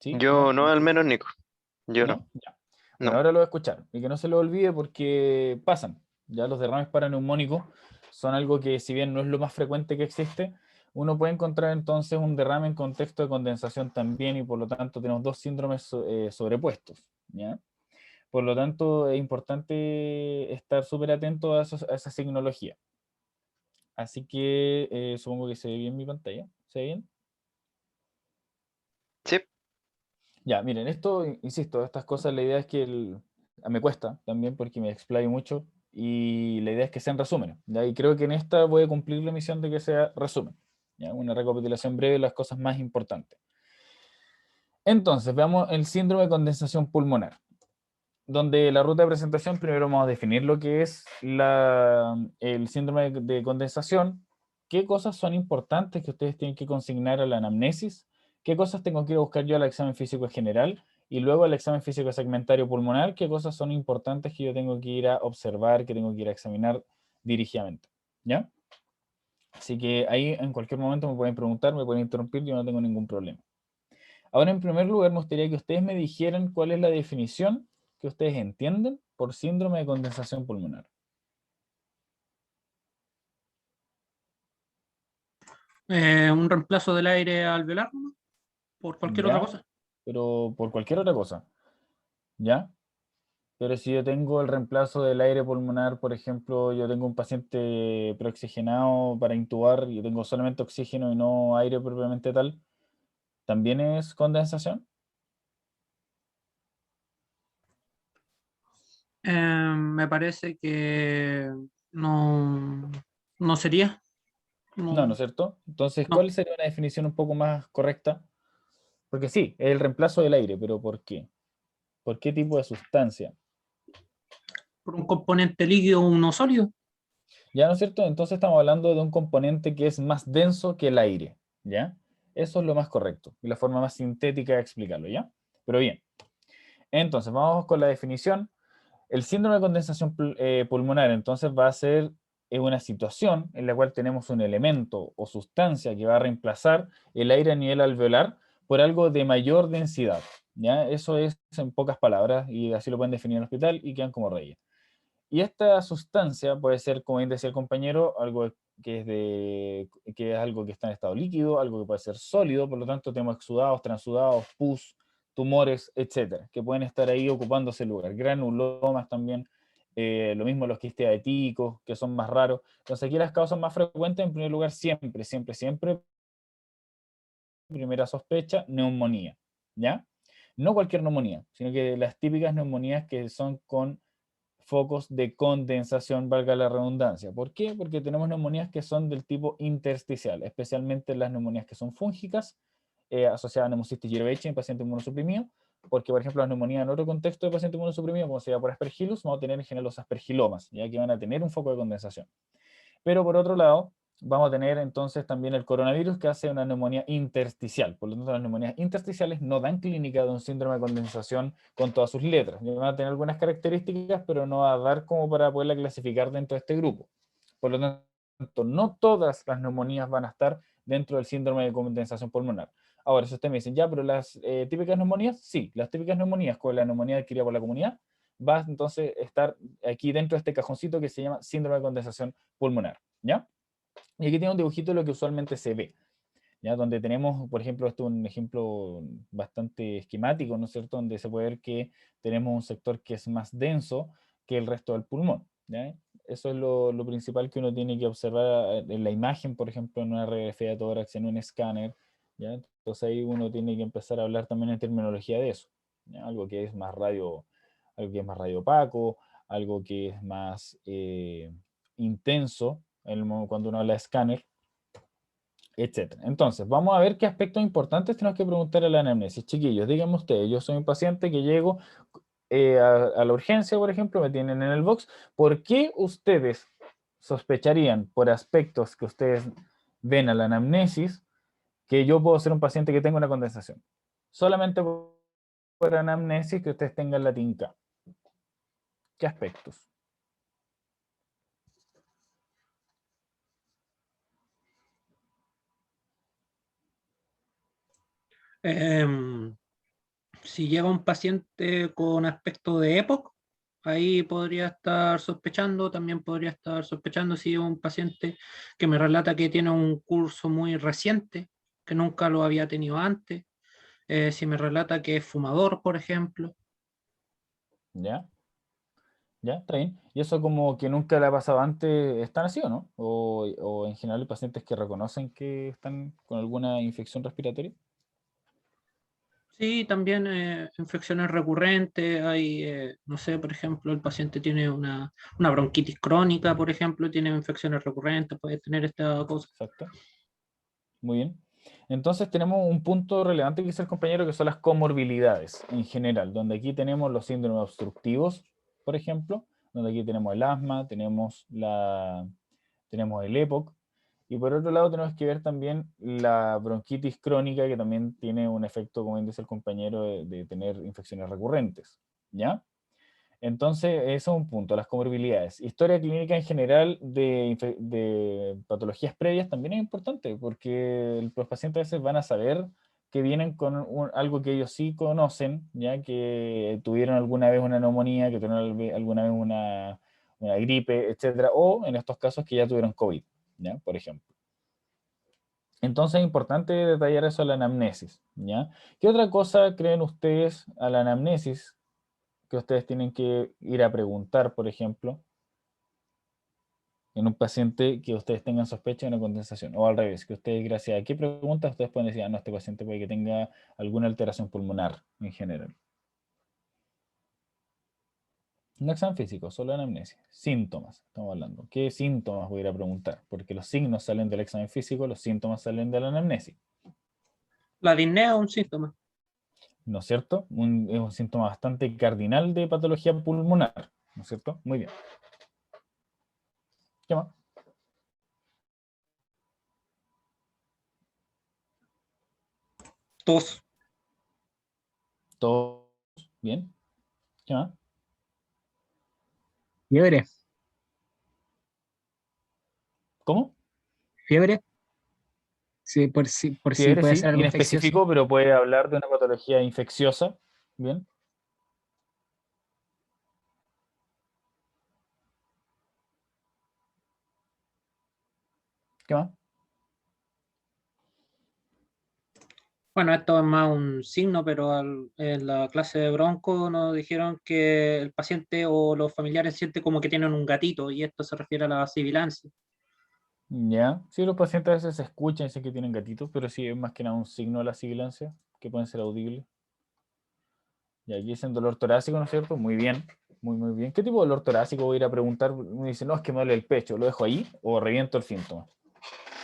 ¿Sí? Yo ¿No? no, al menos Nico. Yo no. ¿No? Ya. Bueno, No. ahora lo voy a escuchar. Y que no se lo olvide porque pasan. Ya los derrames paraneumónicos son algo que, si bien no es lo más frecuente que existe, uno puede encontrar entonces un derrame en contexto de condensación también y por lo tanto tenemos dos síndromes sobrepuestos. ¿Ya? Por lo tanto, es importante estar súper atento a esa signología. Así que supongo que se ve bien mi pantalla. ¿Se ve bien? Sí. Ya, miren, esto, insisto, estas cosas, la idea es que me cuesta también porque me explayo mucho y la idea es que sean resúmenes. ¿Ya? Y creo que en esta voy a cumplir la misión de que sea resumen. ¿Ya? Una recapitulación breve de las cosas más importantes. Entonces, veamos el síndrome de condensación pulmonar, donde la ruta de presentación, primero vamos a definir lo que es el síndrome de condensación, qué cosas son importantes que ustedes tienen que consignar a la anamnesis, qué cosas tengo que ir a buscar yo al examen físico general y luego al examen físico segmentario pulmonar, qué cosas son importantes que yo tengo que ir a observar, que tengo que ir a examinar dirigidamente. ¿Ya? Así que ahí en cualquier momento me pueden preguntar, me pueden interrumpir, yo no tengo ningún problema. Ahora, en primer lugar, me gustaría que ustedes me dijeran cuál es la definición que ustedes entienden por síndrome de condensación pulmonar. Un reemplazo del aire alveolar, ¿no? Por cualquier otra ¿Ya? cosa. Pero por cualquier otra cosa. ¿Ya? Pero si yo tengo el reemplazo del aire pulmonar, por ejemplo, yo tengo un paciente preoxigenado para intubar y yo tengo solamente oxígeno y no aire propiamente tal, ¿también es condensación? Me parece que no, no sería. No, ¿no No, es cierto? Entonces, no. ¿cuál sería una definición un poco más correcta? Porque sí, es el reemplazo del aire, pero ¿por qué? ¿Por qué tipo de sustancia? Por un componente líquido o uno sólido. ¿Ya no es cierto? Entonces estamos hablando de un componente que es más denso que el aire, ¿ya? Eso es lo más correcto y la forma más sintética de explicarlo, ¿ya? Pero bien, entonces vamos con la definición. El síndrome de condensación pulmonar entonces va a ser una situación en la cual tenemos un elemento o sustancia que va a reemplazar el aire a nivel alveolar por algo de mayor densidad, ¿ya? Eso es en pocas palabras y así lo pueden definir en el hospital y quedan como reyes. Y esta sustancia puede ser, como bien decía el compañero, algo que es algo que está en estado líquido, algo que puede ser sólido, por lo tanto tenemos exudados, transudados, pus, tumores, etcétera, que pueden estar ahí ocupando ese lugar. Granulomas también, lo mismo los quistes atípicos, que son más raros. Entonces aquí las causas más frecuentes, en primer lugar, siempre, siempre, siempre, primera sospecha, neumonía, ¿ya? No cualquier neumonía, sino que las típicas neumonías que son con focos de condensación, valga la redundancia. ¿Por qué? Porque tenemos neumonías que son del tipo intersticial, especialmente las neumonías que son fúngicas, asociadas a neumocistis jirovecii en paciente inmunosuprimido, porque, por ejemplo, las neumonías en otro contexto de paciente inmunosuprimido, como se llama por aspergillus, vamos a tener en general los aspergilomas, ya que van a tener un foco de condensación. Pero por otro lado, vamos a tener entonces también el coronavirus que hace una neumonía intersticial. Por lo tanto, las neumonías intersticiales no dan clínica de un síndrome de condensación con todas sus letras. Van a tener algunas características, pero no va a dar como para poderla clasificar dentro de este grupo. Por lo tanto, no todas las neumonías van a estar dentro del síndrome de condensación pulmonar. Ahora, si ustedes me dicen, ya, pero las típicas neumonías, sí, las típicas neumonías con la neumonía adquirida por la comunidad, va entonces a estar aquí dentro de este cajoncito que se llama síndrome de condensación pulmonar, ¿ya? Y aquí tiene un dibujito de lo que usualmente se ve, ¿ya? Donde tenemos, por ejemplo, esto es un ejemplo bastante esquemático, ¿no es cierto? Donde se puede ver que tenemos un sector que es más denso que el resto del pulmón, ¿ya? Eso es lo principal que uno tiene que observar en la imagen, por ejemplo, en una radiografía de tórax, en un escáner, ¿ya? Entonces ahí uno tiene que empezar a hablar también en terminología de eso, ¿ya? Algo que es más radio opaco, algo que es más intenso cuando uno habla de escáner, etcétera. Entonces, vamos a ver qué aspectos importantes tenemos que preguntar a la anamnesis. Chiquillos, díganme ustedes, yo soy un paciente que llego a la urgencia, por ejemplo, me tienen en el box. ¿Por qué ustedes sospecharían por aspectos que ustedes ven a la anamnesis que yo puedo ser un paciente que tenga una condensación? Solamente por anamnesis que ustedes tengan la TINCA. ¿Qué aspectos? Eh, Si llega un paciente con aspecto de EPOC, ahí podría estar sospechando, también podría estar sospechando si es un paciente que me relata que tiene un curso muy reciente, que nunca lo había tenido antes, si me relata que es fumador, por ejemplo. ¿Ya? ¿Ya? ¿Está bien? ¿Y eso como que nunca le ha pasado antes, están así o no? O en general pacientes que reconocen que están con alguna infección respiratoria? Sí, también infecciones recurrentes, hay, no sé, por ejemplo, el paciente tiene una bronquitis crónica, por ejemplo, tiene infecciones recurrentes, puede tener esta cosa. Exacto. Muy bien. Entonces tenemos un punto relevante que dice el compañero, que son las comorbilidades en general, donde aquí tenemos los síndromes obstructivos, por ejemplo, donde aquí tenemos el asma, tenemos el EPOC, y por otro lado tenemos que ver también la bronquitis crónica, que también tiene un efecto, como dice el compañero, de tener infecciones recurrentes, ¿ya? Entonces, eso es un punto, las comorbilidades. Historia clínica en general de patologías previas también es importante, porque los pacientes a veces van a saber que vienen con algo que ellos sí conocen, ya que tuvieron alguna vez una neumonía, que tuvieron alguna vez una gripe, etcétera, o en estos casos que ya tuvieron COVID, ¿ya? Por ejemplo. Entonces es importante detallar eso a la anamnesis, ¿ya? ¿Qué otra cosa creen ustedes a la anamnesis que ustedes tienen que ir a preguntar, por ejemplo, en un paciente que ustedes tengan sospecha de una condensación? O al revés, que ustedes, gracias a qué preguntas, ustedes pueden decir, ah, no, este paciente puede que tenga alguna alteración pulmonar en general. No examen físico, solo anamnesia. Síntomas, estamos hablando. ¿Qué síntomas voy a ir a preguntar? Porque los signos salen del examen físico, los síntomas salen de la anamnesis. La disnea es un síntoma. ¿No es cierto? Es un síntoma bastante cardinal de patología pulmonar, ¿no es cierto? Muy bien. ¿Qué más? Tos. ¿Todo bien? ¿Qué más? Fiebre, ¿Cómo? fiebre, sí, por si Fiebre, puede sí, ser algo infeccioso. inespecífico, pero puede hablar de una patología infecciosa. Bien, ¿qué más? Bueno, esto es más un signo, pero en la clase de bronco nos dijeron que el paciente o los familiares sienten como que tienen un gatito y esto se refiere a la sibilancia. Ya, sí, los pacientes a veces se escuchan y dicen que tienen gatitos, pero sí es más que nada un signo de la sibilancia, que pueden ser audibles. Y aquí dicen dolor torácico, ¿no es cierto? Muy bien, muy bien. ¿Qué tipo de dolor torácico voy a ir a preguntar? Me dice, no, es que me duele el pecho, ¿lo dejo ahí o reviento el síntoma?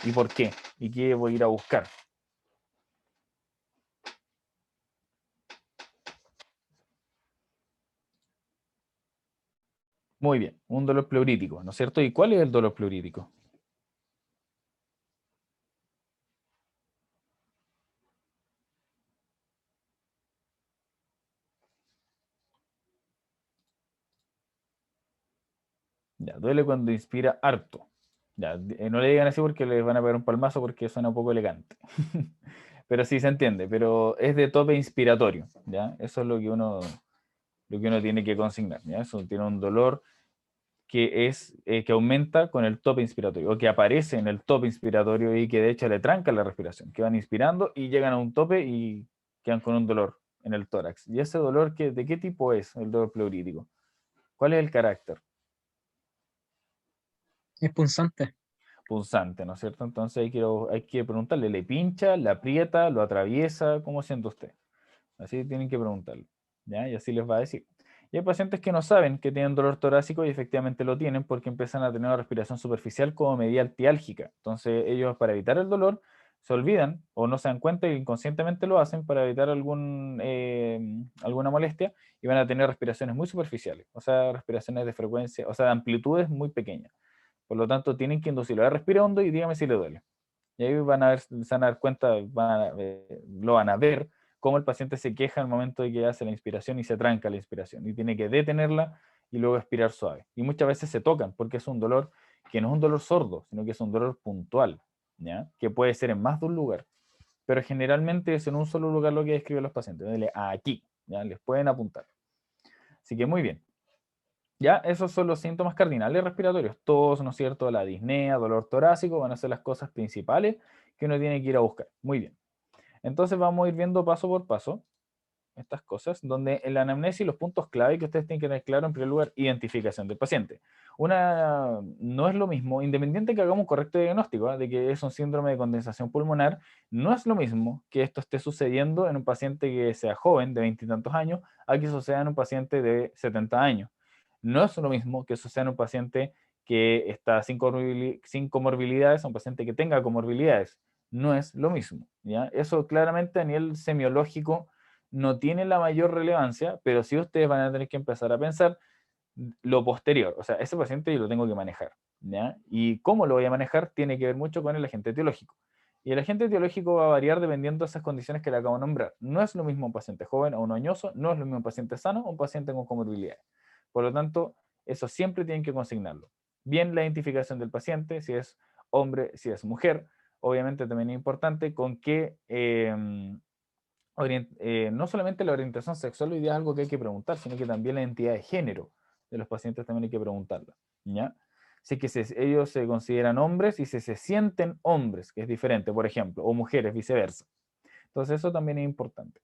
¿Y por qué? ¿Y qué voy a ir a buscar? Muy bien, un dolor pleurítico, ¿no es cierto? ¿Y cuál es el dolor pleurítico? Ya, duele cuando inspira harto. Ya, no le digan así porque les van a pegar un palmazo porque suena un poco elegante. Pero sí se entiende, pero es de tope inspiratorio, ¿ya? Eso es lo que uno tiene que consignar, ¿ya? Eso tiene un dolor que aumenta con el tope inspiratorio, o que aparece en el tope inspiratorio y que de hecho le tranca la respiración, que van inspirando y llegan a un tope y quedan con un dolor en el tórax. ¿Y ese dolor de qué tipo es el dolor pleurítico? ¿Cuál es el carácter? Es punzante. Punzante, ¿no es cierto? Entonces hay que preguntarle, ¿le pincha, le aprieta, lo atraviesa? ¿Cómo siente usted? Así tienen que preguntarle, ¿ya? Y así les va a decir. Y hay pacientes que no saben que tienen dolor torácico y efectivamente lo tienen porque empiezan a tener una respiración superficial como medida altiálgica. Entonces ellos, para evitar el dolor, se olvidan o no se dan cuenta y inconscientemente lo hacen para evitar alguna molestia, y van a tener respiraciones muy superficiales, o sea, respiraciones de frecuencia, o sea, de amplitudes muy pequeñas. Por lo tanto, tienen que inducirlo a respirar hondo y dígame si le duele. Y ahí se van a dar cuenta, lo van a ver, cómo el paciente se queja al momento de que hace la inspiración y se tranca la inspiración. Y tiene que detenerla y luego expirar suave. Y muchas veces se tocan porque es un dolor que no es un dolor sordo, sino que es un dolor puntual, ¿ya? Que puede ser en más de un lugar. Pero generalmente es en un solo lugar lo que describen los pacientes. Duele aquí, ¿ya? Les pueden apuntar. Así que muy bien. Ya, esos son los síntomas cardinales respiratorios. Tos, ¿no es cierto? La disnea, dolor torácico, van a ser las cosas principales que uno tiene que ir a buscar. Muy bien. Entonces vamos a ir viendo paso por paso estas cosas, donde en la anamnesis los puntos clave que ustedes tienen que tener claro, en primer lugar, identificación del paciente. No es lo mismo, independiente que hagamos un correcto diagnóstico, de que es un síndrome de condensación pulmonar, no es lo mismo que esto esté sucediendo en un paciente que sea joven, de 20 y tantos años, a que suceda en un paciente de 70 años. No es lo mismo que suceda en un paciente que está sin comorbilidades, a un paciente que tenga comorbilidades. No es lo mismo, ¿ya? Eso claramente a nivel semiológico no tiene la mayor relevancia, pero sí ustedes van a tener que empezar a pensar lo posterior. O sea, ese paciente yo lo tengo que manejar, ¿ya? Y cómo lo voy a manejar tiene que ver mucho con el agente etiológico. Y el agente etiológico va a variar dependiendo de esas condiciones que le acabo de nombrar. No es lo mismo un paciente joven o un añoso, no es lo mismo un paciente sano o un paciente con comorbilidades. Por lo tanto, eso siempre tienen que consignarlo. Bien, la identificación del paciente, si es hombre, si es mujer. Obviamente también es importante con qué no solamente la orientación sexual hoy día es algo que hay que preguntar, sino que también la identidad de género de los pacientes también hay que preguntarla, ¿ya? Si que ellos se consideran hombres y si se sienten hombres, que es diferente, por ejemplo, o mujeres, viceversa. Entonces eso también es importante.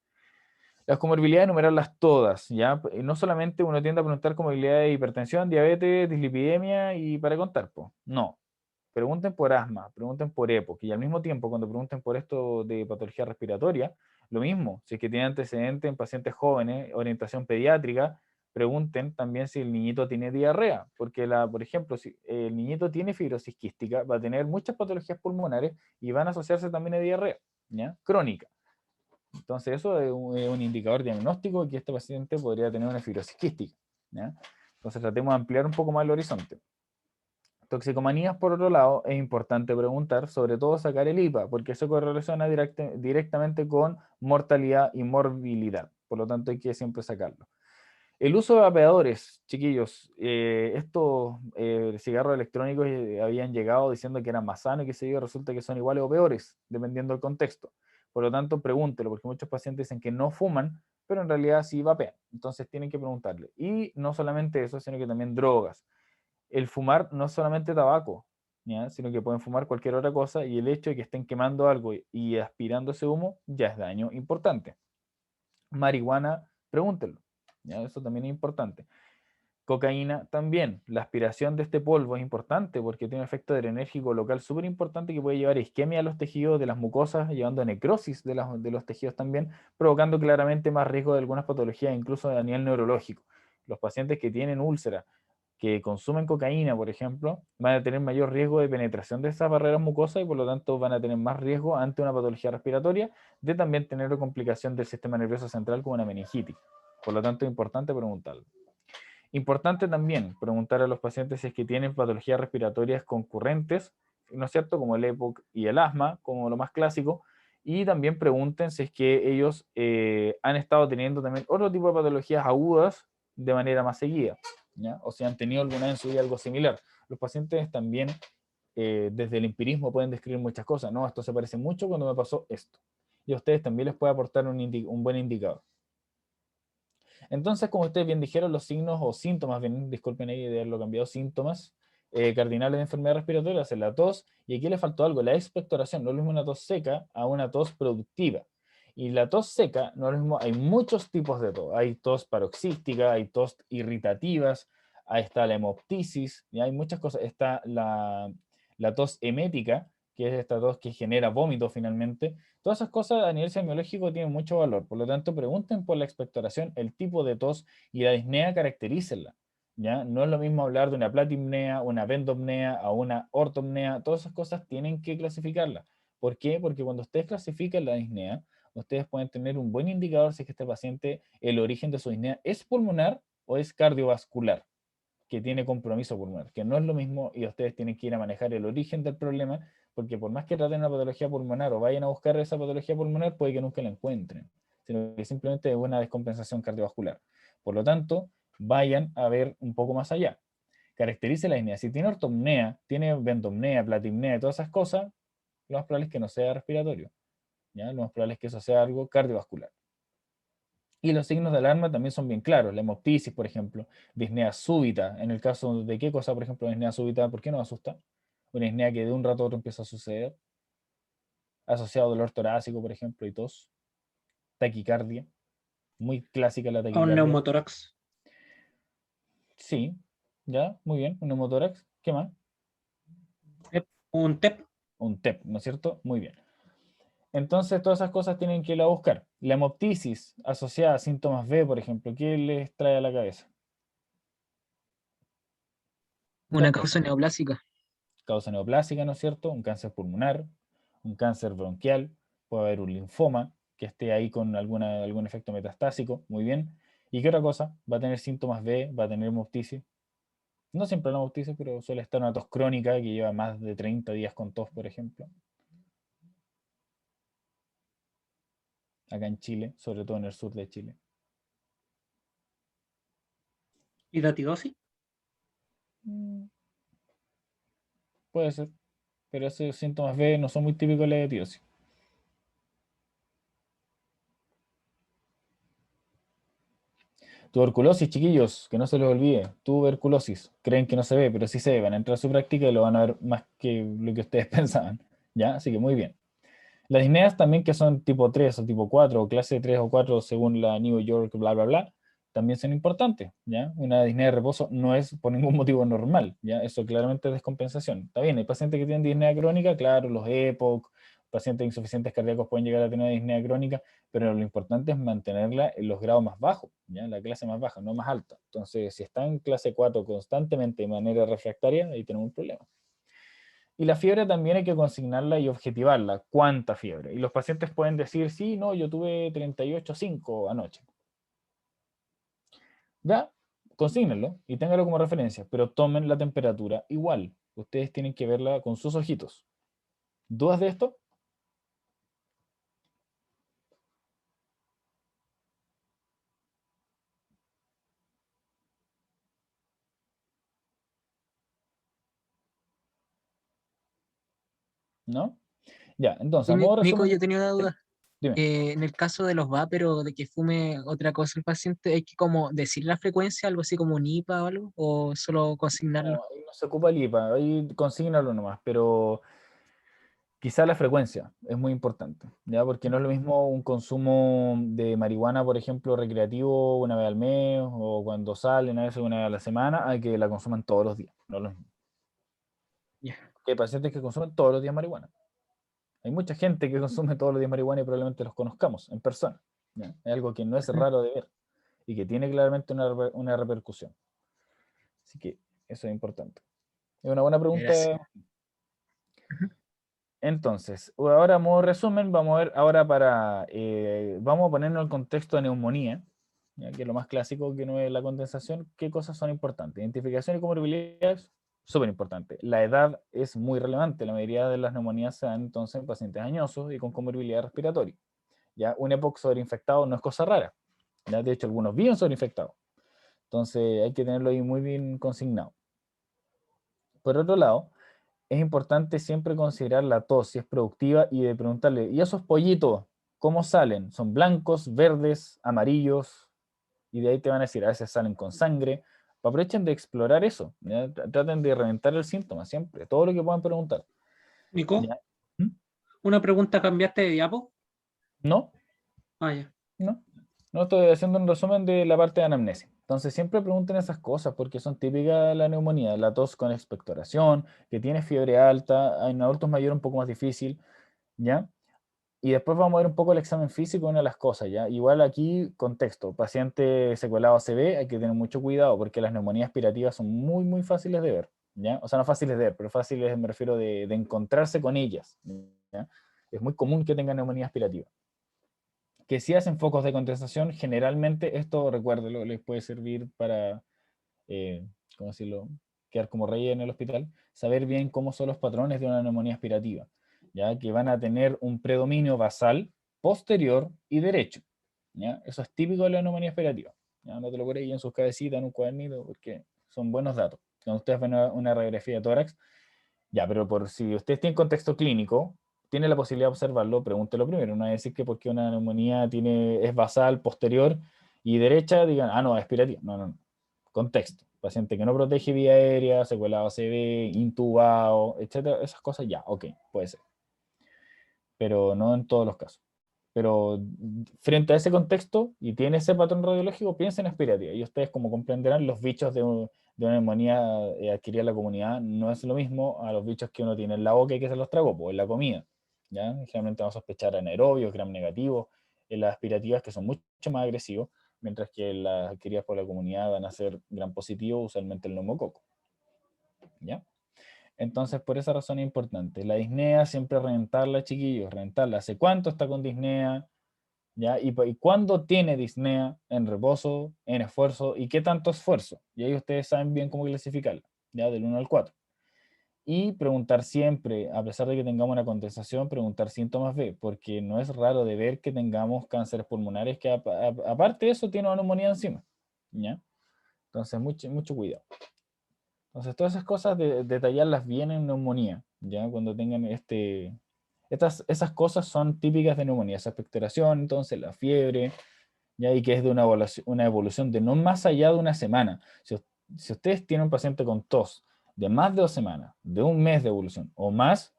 Las comorbilidades, enumerarlas todas, ¿ya? No solamente uno tiende a preguntar comorbilidades de hipertensión, diabetes, dislipidemia y para contar, pues. No. Pregunten por asma, pregunten por EPOC, y al mismo tiempo, cuando pregunten por esto de patología respiratoria, lo mismo, si es que tiene antecedentes en pacientes jóvenes, orientación pediátrica, pregunten también si el niñito tiene diarrea, porque, por ejemplo, si el niñito tiene fibrosis quística, va a tener muchas patologías pulmonares y van a asociarse también a diarrea, ¿ya? Crónica. Entonces, eso es un indicador diagnóstico de que este paciente podría tener una fibrosis quística, ¿ya? Entonces, tratemos de ampliar un poco más el horizonte. Toxicomanías, por otro lado, es importante preguntar, sobre todo sacar el IPA, porque eso correlaciona directamente con mortalidad y morbilidad. Por lo tanto, hay que siempre sacarlo. El uso de vapeadores, chiquillos, estos cigarros electrónicos habían llegado diciendo que eran más sanos y que se dio, resulta que son iguales o peores, dependiendo del contexto. Por lo tanto, pregúntelo, porque muchos pacientes dicen que no fuman, pero en realidad sí vapean. Entonces tienen que preguntarle. Y no solamente eso, sino que también drogas. El fumar no es solamente tabaco, ¿ya? Sino que pueden fumar cualquier otra cosa y el hecho de que estén quemando algo y aspirando ese humo ya es daño importante. Marihuana, pregúntenlo, ¿ya? Eso también es importante. Cocaína también. La aspiración de este polvo es importante porque tiene un efecto adrenérgico local súper importante que puede llevar a isquemia a los tejidos de las mucosas, llevando a necrosis de los tejidos también, provocando claramente más riesgo de algunas patologías, incluso a nivel neurológico. Los pacientes que tienen úlceras, que consumen cocaína, por ejemplo, van a tener mayor riesgo de penetración de esas barreras mucosas y por lo tanto van a tener más riesgo ante una patología respiratoria de también tener una complicación del sistema nervioso central como una meningitis. Por lo tanto, es importante preguntarlo. Importante también preguntar a los pacientes si es que tienen patologías respiratorias concurrentes, ¿no es cierto? Como el EPOC y el asma, como lo más clásico. Y también pregunten si es que ellos han estado teniendo también otro tipo de patologías agudas de manera más seguida, ¿ya? O si han tenido alguna vez en su vida algo similar. Los pacientes también, desde el empirismo, pueden describir muchas cosas. No, esto se parece mucho cuando me pasó esto. Y a ustedes también les puede aportar un buen indicador. Entonces, como ustedes bien dijeron, los signos o síntomas, bien, disculpen ahí de haberlo cambiado, síntomas cardinales de enfermedad respiratoria es la tos, y aquí le faltó algo, la expectoración. No es lo mismo una tos seca a una tos productiva. Y la tos seca, no es lo mismo, hay muchos tipos de tos. Hay tos paroxística, hay tos irritativas, ahí está la hemoptisis, y hay muchas cosas. Está la tos emética, que es esta tos que genera vómito finalmente. Todas esas cosas a nivel semiológico tienen mucho valor. Por lo tanto, pregunten por la expectoración, el tipo de tos y la disnea, caracterícenla, ¿ya? No es lo mismo hablar de una platipnea, una vendopnea o una ortopnea. Todas esas cosas tienen que clasificarlas. ¿Por qué? Porque cuando ustedes clasifican la disnea, ustedes pueden tener un buen indicador si es que este paciente, el origen de su disnea es pulmonar o es cardiovascular, que tiene compromiso pulmonar, que no es lo mismo, y ustedes tienen que ir a manejar el origen del problema, porque por más que traten una patología pulmonar o vayan a buscar esa patología pulmonar, puede que nunca la encuentren, sino que simplemente es una descompensación cardiovascular. Por lo tanto, vayan a ver un poco más allá. Caracterice la disnea. Si tiene ortopnea, tiene vendopnea, platipnea, todas esas cosas, lo más probable es que no sea respiratorio, ¿ya? Lo más probable es que eso sea algo cardiovascular. Y los signos de alarma también son bien claros. La hemoptisis, por ejemplo, disnea súbita. En el caso de qué cosa, por ejemplo, disnea súbita, ¿por qué nos asusta? Una disnea que de un rato a otro empieza a suceder, asociado a dolor torácico, por ejemplo, y tos. Taquicardia, muy clásica la A un taquicardia. neumotórax. Sí, ya, muy bien, un neumotórax. ¿Qué más? Un TEP. Un TEP, ¿no es cierto? Muy bien. Entonces, todas esas cosas tienen que ir a buscar. La hemoptisis asociada a síntomas B, por ejemplo, ¿qué les trae a la cabeza? Una Dos causa cosas. neoplásica. Causa neoplásica, ¿no es cierto? Un cáncer pulmonar, un cáncer bronquial, puede haber un linfoma que esté ahí con algún efecto metastásico, muy bien. ¿Y qué otra cosa? Va a tener síntomas B, va a tener hemoptisis. No siempre la hemoptisis, pero suele estar una tos crónica que lleva más de 30 días con tos, por ejemplo. Acá en Chile, sobre todo en el sur de Chile. Hidatidosis. Mm, puede ser, pero esos síntomas B no son muy típicos de la etiopía. Tuberculosis, chiquillos, que no se les olvide. Tuberculosis. Creen que no se ve, pero sí se ve. Van a entrar a su práctica y lo van a ver más que lo que ustedes pensaban. ¿Ya? Así que muy bien. Las disneas también que son tipo 3 o tipo 4 o clase 3 o 4 según la New York, bla, bla, bla, también son importantes. ¿Ya? Una disnea de reposo no es por ningún motivo normal. ¿Ya? Eso claramente es descompensación. Está bien, hay pacientes que tienen disnea crónica, claro, los EPOC, pacientes insuficientes cardíacos pueden llegar a tener una disnea crónica, pero lo importante es mantenerla en los grados más bajos, ¿ya? La clase más baja, no más alta. Entonces, si está en clase 4 constantemente de manera refractaria, ahí tenemos un problema. Y la fiebre también hay que consignarla y objetivarla. ¿Cuánta fiebre? Y los pacientes pueden decir, sí, no, yo tuve 38,5 anoche. Ya, consígnenlo y ténganlo como referencia, pero tomen la temperatura igual. Ustedes tienen que verla con sus ojitos. ¿Dudas de esto? ¿No? Ya, entonces, a modo de Nico, resumen, yo tenía una ¿sí? duda. Dime. En el caso de los pero de que fume otra cosa el paciente, ¿hay que como decir la frecuencia, algo así como un IPA o algo? ¿O solo consignarlo? No, ahí no se ocupa el IPA, ahí consígnalo nomás, pero quizá la frecuencia es muy importante, ¿ya? Porque no es lo mismo un consumo de marihuana, por ejemplo, recreativo una vez al mes o cuando salen a veces una vez a la semana, a que la consuman todos los días. No es lo mismo. Ya. Porque hay pacientes que consumen todos los días marihuana. Hay mucha gente que consume todos los días marihuana y probablemente los conozcamos en persona, ¿ya? Es algo que no es Ujú. raro de ver y que tiene claramente una repercusión. Así que eso es importante. Es una buena Gracias. pregunta. Ujú. Entonces, ahora a modo resumen, vamos a ver ahora vamos a ponernos en el contexto de neumonía, ya que es lo más clásico que no es la condensación, qué cosas son importantes. Identificación y comorbilidades, súper importante. La edad es muy relevante, la mayoría de las neumonías se dan entonces en pacientes añosos y con comorbilidad respiratoria. Ya, un EPOC sobreinfectado no es cosa rara, ya, de hecho algunos viven sobreinfectados, entonces hay que tenerlo ahí muy bien consignado. Por otro lado, es importante siempre considerar la tos, si es productiva, y de preguntarle, ¿y esos pollitos cómo salen? ¿Son blancos, verdes, amarillos? Y de ahí te van a decir, a veces salen con sangre. Aprovechen de explorar eso, ¿ya? Traten de reventar el síntoma siempre, todo lo que puedan preguntar. Nico, ¿Ya? ¿Mm? una pregunta, ¿cambiaste de diapo? ¿No? Ah, ya. ¿No? No estoy haciendo un resumen de la parte de anamnesis. Entonces siempre pregunten esas cosas porque son típicas de la neumonía, la tos con expectoración, que tiene fiebre alta, en adultos mayores un poco más difícil, ¿ya? Y después vamos a ver un poco el examen físico, una de las cosas, ¿ya? Igual aquí, contexto, paciente secuelado ACV, hay que tener mucho cuidado porque las neumonías aspirativas son muy, muy fáciles de ver, ¿ya? O sea, no fáciles de ver, pero fáciles me refiero de encontrarse con ellas, ¿ya? Es muy común que tengan neumonía aspirativa. Que si hacen focos de condensación, generalmente esto, recuérdelo, les puede servir para, ¿cómo decirlo?, quedar como rey en el hospital, saber bien cómo son los patrones de una neumonía aspirativa, ya que van a tener un predominio basal, posterior y derecho, ¿ya? Eso es típico de la neumonía aspirativa, ¿ya? No te lo por ahí en sus cabecitas, en un cuadernito, porque son buenos datos. Cuando ustedes ven una radiografía de tórax, ya, pero por si ustedes tienen contexto clínico, tiene la posibilidad de observarlo, pregúntelo primero. No es decir que porque una neumonía es basal, posterior, Y derecha digan, ah, no, aspirativa. No, no, no. Contexto. Paciente que no protege vía aérea, secuelado ACV, intubado, etcétera. Esas cosas ya, ok, puede ser. Pero no en todos los casos. Pero frente a ese contexto y tiene ese patrón radiológico, piensen en aspirativa. Y ustedes, como comprenderán, los bichos de una neumonía adquirida en la comunidad no es lo mismo a los bichos que uno tiene en la boca y que se los tragó, pues en la comida. ¿Ya? Generalmente vamos a sospechar anaerobios, gram negativos, en las aspirativas que son mucho más agresivos, mientras que las adquiridas por la comunidad van a ser gram positivo, usualmente el neumococo. ¿Ya? Entonces, por esa razón es importante. La disnea, siempre reventarla, chiquillos, reventarla. ¿Hace cuánto está con disnea? ¿Ya? Y cuándo tiene disnea en reposo, en esfuerzo, y qué tanto esfuerzo. Y ahí ustedes saben bien cómo clasificarla, ¿ya? Del 1 al 4. Y preguntar siempre, a pesar de que tengamos una condensación, preguntar síntomas B, porque no es raro de ver que tengamos cánceres pulmonares que aparte de eso tiene una neumonía encima, ¿ya? Entonces, mucho cuidado. Entonces, todas esas cosas detallarlas bien en neumonía, ¿ya? Cuando tengan esas cosas son típicas de neumonía, esa expectoración, entonces la fiebre, ¿ya? Y que es de una evolución de no más allá de una semana. Si ustedes tienen un paciente con tos de más de 2 semanas, de un mes de evolución o más,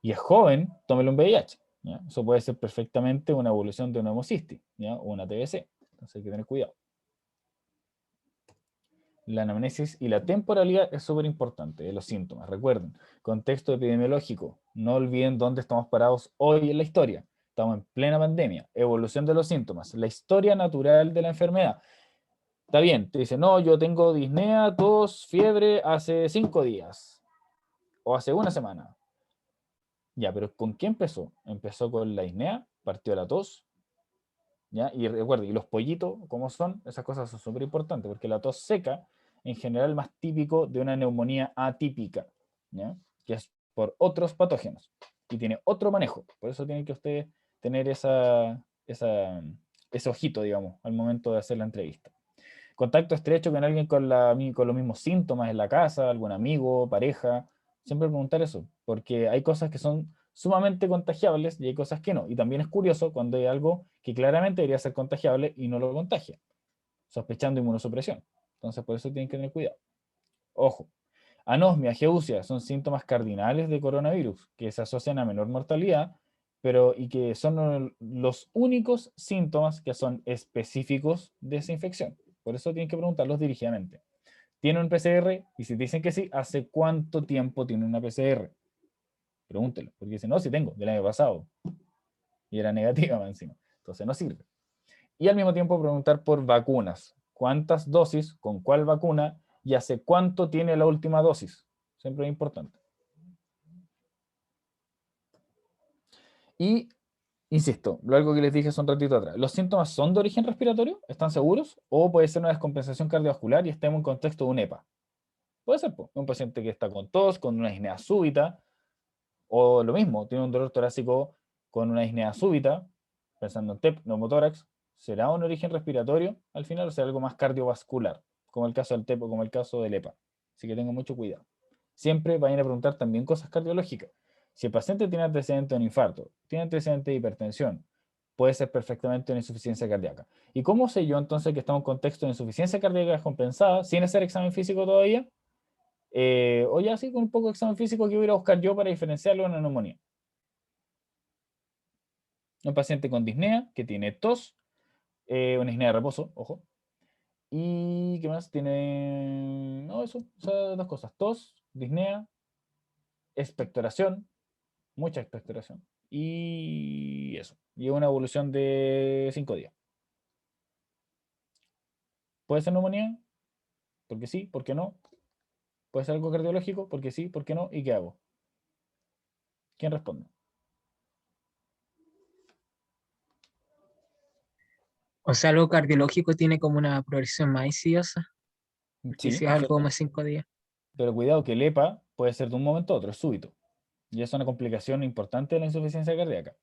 y es joven, tómelo un VIH, ¿ya? Eso puede ser perfectamente una evolución de una hemocisti, ¿ya? O una TBC. Entonces hay que tener cuidado. La anamnesis y la temporalidad es súper importante de los síntomas. Recuerden, contexto epidemiológico. No olviden dónde estamos parados hoy en la historia. Estamos en plena pandemia. Evolución de los síntomas. La historia natural de la enfermedad. Está bien, te dice, no, yo tengo disnea, tos, fiebre hace 5 días. O hace una semana. Ya, pero ¿con qué empezó? Empezó con la disnea, partió la tos. ¿Ya? Y recuerden, y los pollitos, ¿cómo son? Esas cosas son súper importantes, porque la tos seca en general es más típico de una neumonía atípica, ¿ya? Que es por otros patógenos y tiene otro manejo. Por eso tienen que ustedes tener ese ojito, digamos, al momento de hacer la entrevista. Contacto estrecho con alguien con los mismos síntomas en la casa, algún amigo, pareja. Siempre preguntar eso, porque hay cosas que son sumamente contagiables y hay cosas que no. Y también es curioso cuando hay algo que claramente debería ser contagiable y no lo contagia, sospechando inmunosupresión. Entonces, por eso tienen que tener cuidado. Ojo, anosmia, geusia son síntomas cardinales de coronavirus que se asocian a menor mortalidad, y que son los únicos síntomas que son específicos de esa infección. Por eso tienen que preguntarlos dirigidamente. ¿Tiene un PCR? Y si dicen que sí, ¿hace cuánto tiempo tiene una PCR? Pregúntelo, porque dicen, no, sí tengo, del año pasado. Y era negativa más encima. Entonces no sirve. Y al mismo tiempo preguntar por vacunas. ¿Cuántas dosis? ¿Con cuál vacuna? ¿Y hace cuánto tiene la última dosis? Siempre es importante. Y, insisto, lo algo que les dije hace un ratito atrás. ¿Los síntomas son de origen respiratorio? ¿Están seguros? ¿O puede ser una descompensación cardiovascular y estemos en contexto de un EPA? Puede ser, pues, un paciente que está con tos, con una disnea súbita, o lo mismo, tiene un dolor torácico con una disnea súbita, pensando en TEP, neumotórax, ¿será un origen respiratorio al final o será algo más cardiovascular, como el caso del TEP o como el caso del EPA? Así que tengan mucho cuidado. Siempre vayan a preguntar también cosas cardiológicas. Si el paciente tiene antecedente de un infarto, tiene antecedente de hipertensión, puede ser perfectamente una insuficiencia cardíaca. ¿Y cómo sé yo entonces que estamos en contexto de insuficiencia cardíaca descompensada sin hacer examen físico todavía? O ya sí, con un poco de examen físico que voy a ir a buscar yo para diferenciarlo de una neumonía. Un paciente con disnea que tiene tos, una disnea de reposo, ojo. ¿Y qué más? Tiene, no, eso, o sea, dos cosas, tos, disnea, expectoración, mucha expectoración, y eso, y una evolución de 5 días. ¿Puede ser neumonía? Porque sí, ¿por qué no? ¿Puede ser algo cardiológico? Porque sí, ¿por qué no? ¿Y qué hago? ¿Quién responde? O sea, algo cardiológico tiene como una progresión más insidiosa, porque Sí, si es algo más 5 días. pero cuidado que el EPA puede ser de un momento a otro, es súbito. Y es una complicación importante de la insuficiencia cardíaca.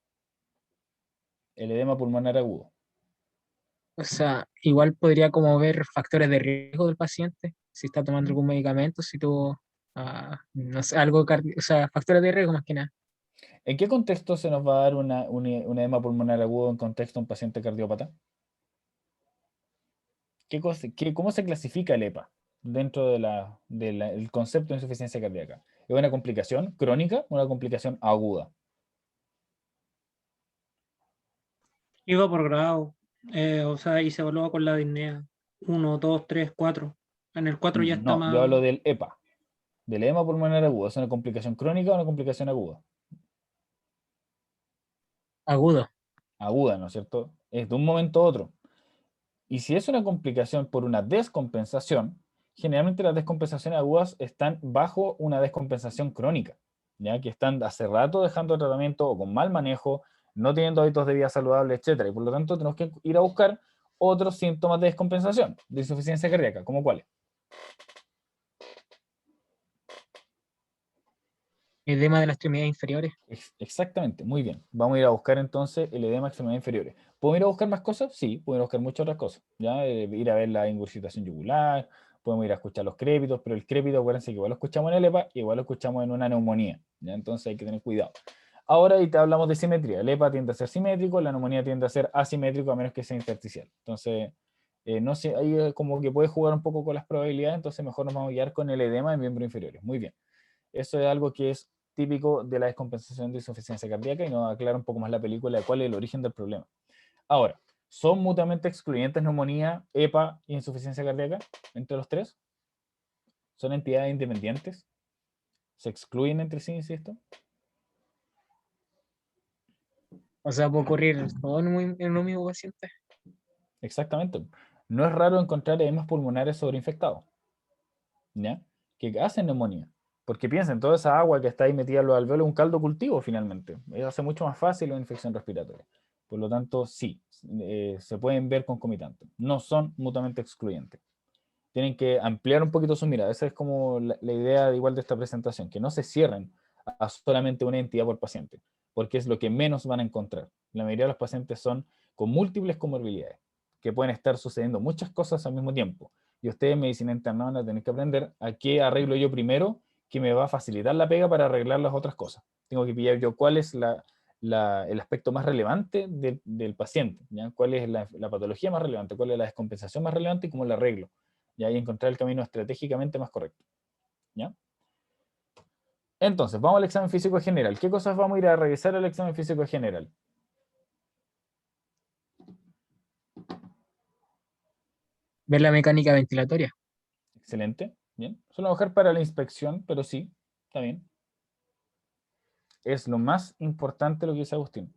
El edema pulmonar agudo. O sea, igual podría como ver factores de riesgo del paciente, si está tomando algún medicamento, si tuvo, no sé, o sea, factores de riesgo más que nada. ¿En qué contexto se nos va a dar un edema pulmonar agudo en contexto a un paciente cardiópata? ¿Cómo se clasifica el EPA dentro del concepto de insuficiencia cardíaca? ¿Es una complicación crónica o una complicación aguda? Iba por grado, o sea, y se evalúa con la disnea. 1, 2, 3, 4. En el 4 ya está No, yo más hablo del EPA, del edema pulmonar agudo. ¿Es una complicación crónica o una complicación aguda? Agudo. Aguda, ¿no es cierto? Es de un momento a otro. Y si es una complicación por una descompensación, generalmente las descompensaciones agudas están bajo una descompensación crónica, ya que están hace rato dejando el tratamiento o con mal manejo, no teniendo hábitos de vida saludables, etcétera. Y por lo tanto tenemos que ir a buscar otros síntomas de descompensación, de insuficiencia cardíaca, ¿como cuáles? Edema de las extremidades inferiores. Exactamente, muy bien. Vamos a ir a buscar entonces el edema extremidades inferiores. ¿Puedo ir a buscar más cosas? Sí, puedo ir a buscar muchas otras cosas. ¿Ya? Ir a ver la ingurgitación yugular, podemos ir a escuchar los crépitos, pero el crépito, acuérdense que igual lo escuchamos en el EPA, igual lo escuchamos en una neumonía. ¿Ya? Entonces hay que tener cuidado. Ahora ahí te hablamos de simetría. El EPA tiende a ser simétrico, la neumonía tiende a ser asimétrico a menos que sea intersticial. Entonces, no sé, ahí como que puede jugar un poco con las probabilidades, entonces mejor nos vamos a guiar con el edema en miembros inferiores. Muy bien. Eso es algo que es típico de la descompensación de insuficiencia cardíaca y nos aclara un poco más la película de cuál es el origen del problema. Ahora, ¿son mutuamente excluyentes neumonía, EPA y insuficiencia cardíaca entre los tres? ¿Son entidades independientes? ¿Se excluyen entre sí, insisto? O sea, puede ocurrir todo en un mismo paciente. Exactamente. No es raro encontrar edemas pulmonares sobreinfectados, ¿ya? Que hacen neumonía. Porque piensen, toda esa agua que está ahí metida en los alveolos es un caldo cultivo finalmente. Eso hace mucho más fácil la infección respiratoria. Por lo tanto, sí, se pueden ver concomitantes. No son mutuamente excluyentes. Tienen que ampliar un poquito su mirada. Esa es como la idea de igual de esta presentación, que no se cierren a solamente una entidad por paciente, porque es lo que menos van a encontrar. La mayoría de los pacientes son con múltiples comorbilidades, que pueden estar sucediendo muchas cosas al mismo tiempo. Y ustedes en medicina interna van a tener que aprender a qué arreglo yo primero, que me va a facilitar la pega para arreglar las otras cosas. Tengo que pillar yo cuál es el aspecto más relevante del paciente, ¿ya? Cuál es la patología más relevante, cuál es la descompensación más relevante y cómo la arreglo. Y ahí encontrar el camino estratégicamente más correcto. ¿Ya? Entonces, vamos al examen físico general. ¿Qué cosas vamos a ir a revisar al examen físico general? Ver la mecánica ventilatoria. Excelente. Bien. Solo mejor para la inspección, pero sí, está bien. Es lo más importante lo que dice Agustín.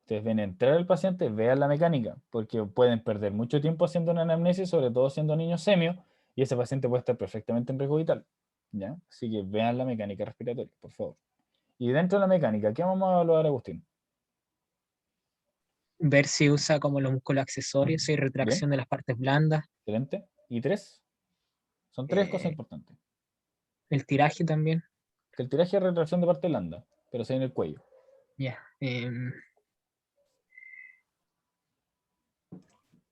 Ustedes ven entrar al paciente, vean la mecánica, porque pueden perder mucho tiempo haciendo una anamnesis, sobre todo siendo niños semios, y ese paciente puede estar perfectamente en riesgo vital. ¿Ya? Así que vean la mecánica respiratoria, por favor. Y dentro de la mecánica, ¿qué vamos a evaluar, Agustín? Ver si usa como los músculos accesorios, si hay Bien, retracción de las partes blandas. excelente. ¿Y tres? Son tres cosas eh, importantes. el tiraje también. Que el tiraje es retracción de parte blanda, pero se en el cuello. Ya.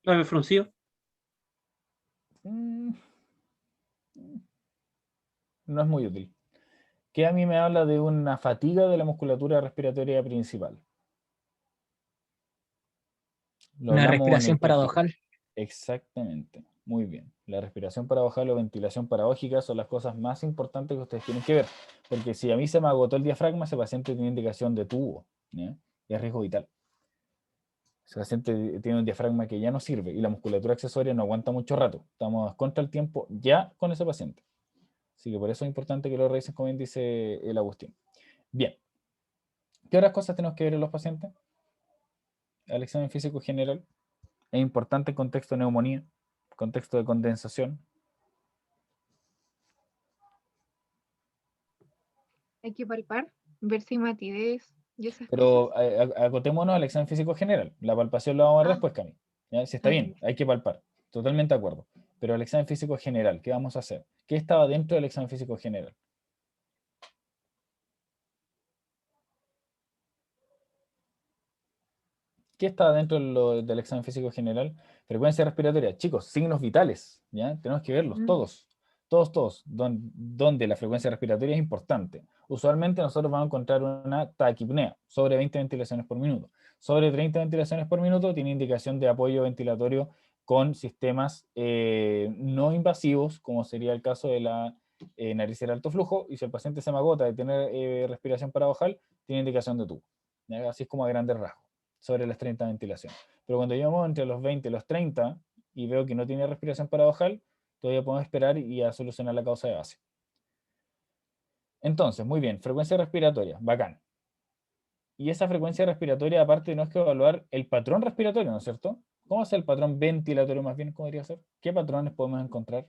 leve fruncido. Mm, no es muy útil. Que a mí me habla de una fatiga de la musculatura respiratoria principal. Lo Una hablamos en el respiración práctico. paradojal. Exactamente. Muy bien. La respiración paradojal o ventilación paradójica son las cosas más importantes que ustedes tienen que ver. Porque si a mí se me agotó el diafragma, ese paciente tiene indicación de tubo. ¿Ya? Es riesgo vital. Ese paciente tiene un diafragma que ya no sirve y la musculatura accesoria no aguanta mucho rato. Estamos contra el tiempo ya con ese paciente. Así que por eso es importante que lo revisen, como bien dice el Agustín. Bien. ¿Qué otras cosas tenemos que ver en los pacientes? Al examen físico general. Es importante el contexto de neumonía, contexto de condensación. Hay que palpar, ver si hay matidez y esas Pero cosas. acotémonos al examen físico general. La palpación la vamos a ver Ah, después, Cami. ¿Ya? Si está ah, bien, hay que palpar. Totalmente de acuerdo. Pero el examen físico general, ¿qué vamos a hacer? ¿Qué estaba dentro del examen físico general? ¿Qué está dentro del examen físico general? Frecuencia respiratoria. Chicos, signos vitales, ¿ya? Tenemos que verlos mm, todos. Todos, todos. Donde la frecuencia respiratoria es importante. Usualmente nosotros vamos a encontrar una taquipnea, sobre 20 ventilaciones por minuto. Sobre 30 ventilaciones por minuto tiene indicación de apoyo ventilatorio con sistemas no invasivos, como sería el caso de la nariz de alto flujo, y si el paciente se me agota de tener respiración paradojal, tiene indicación de tubo. ¿Ya? Así es como a grandes rasgos, sobre las 30 ventilaciones. Pero cuando yo me entre los 20 y los 30 y veo que no tiene respiración paradojal, todavía podemos esperar y a solucionar la causa de base. Entonces, muy bien, frecuencia respiratoria, bacán. Y esa frecuencia respiratoria, aparte, no es que evaluar el patrón respiratorio, ¿no es cierto? ¿Cómo es el patrón ventilatorio más bien? ¿Cómo debería ser? ¿Qué patrones podemos encontrar?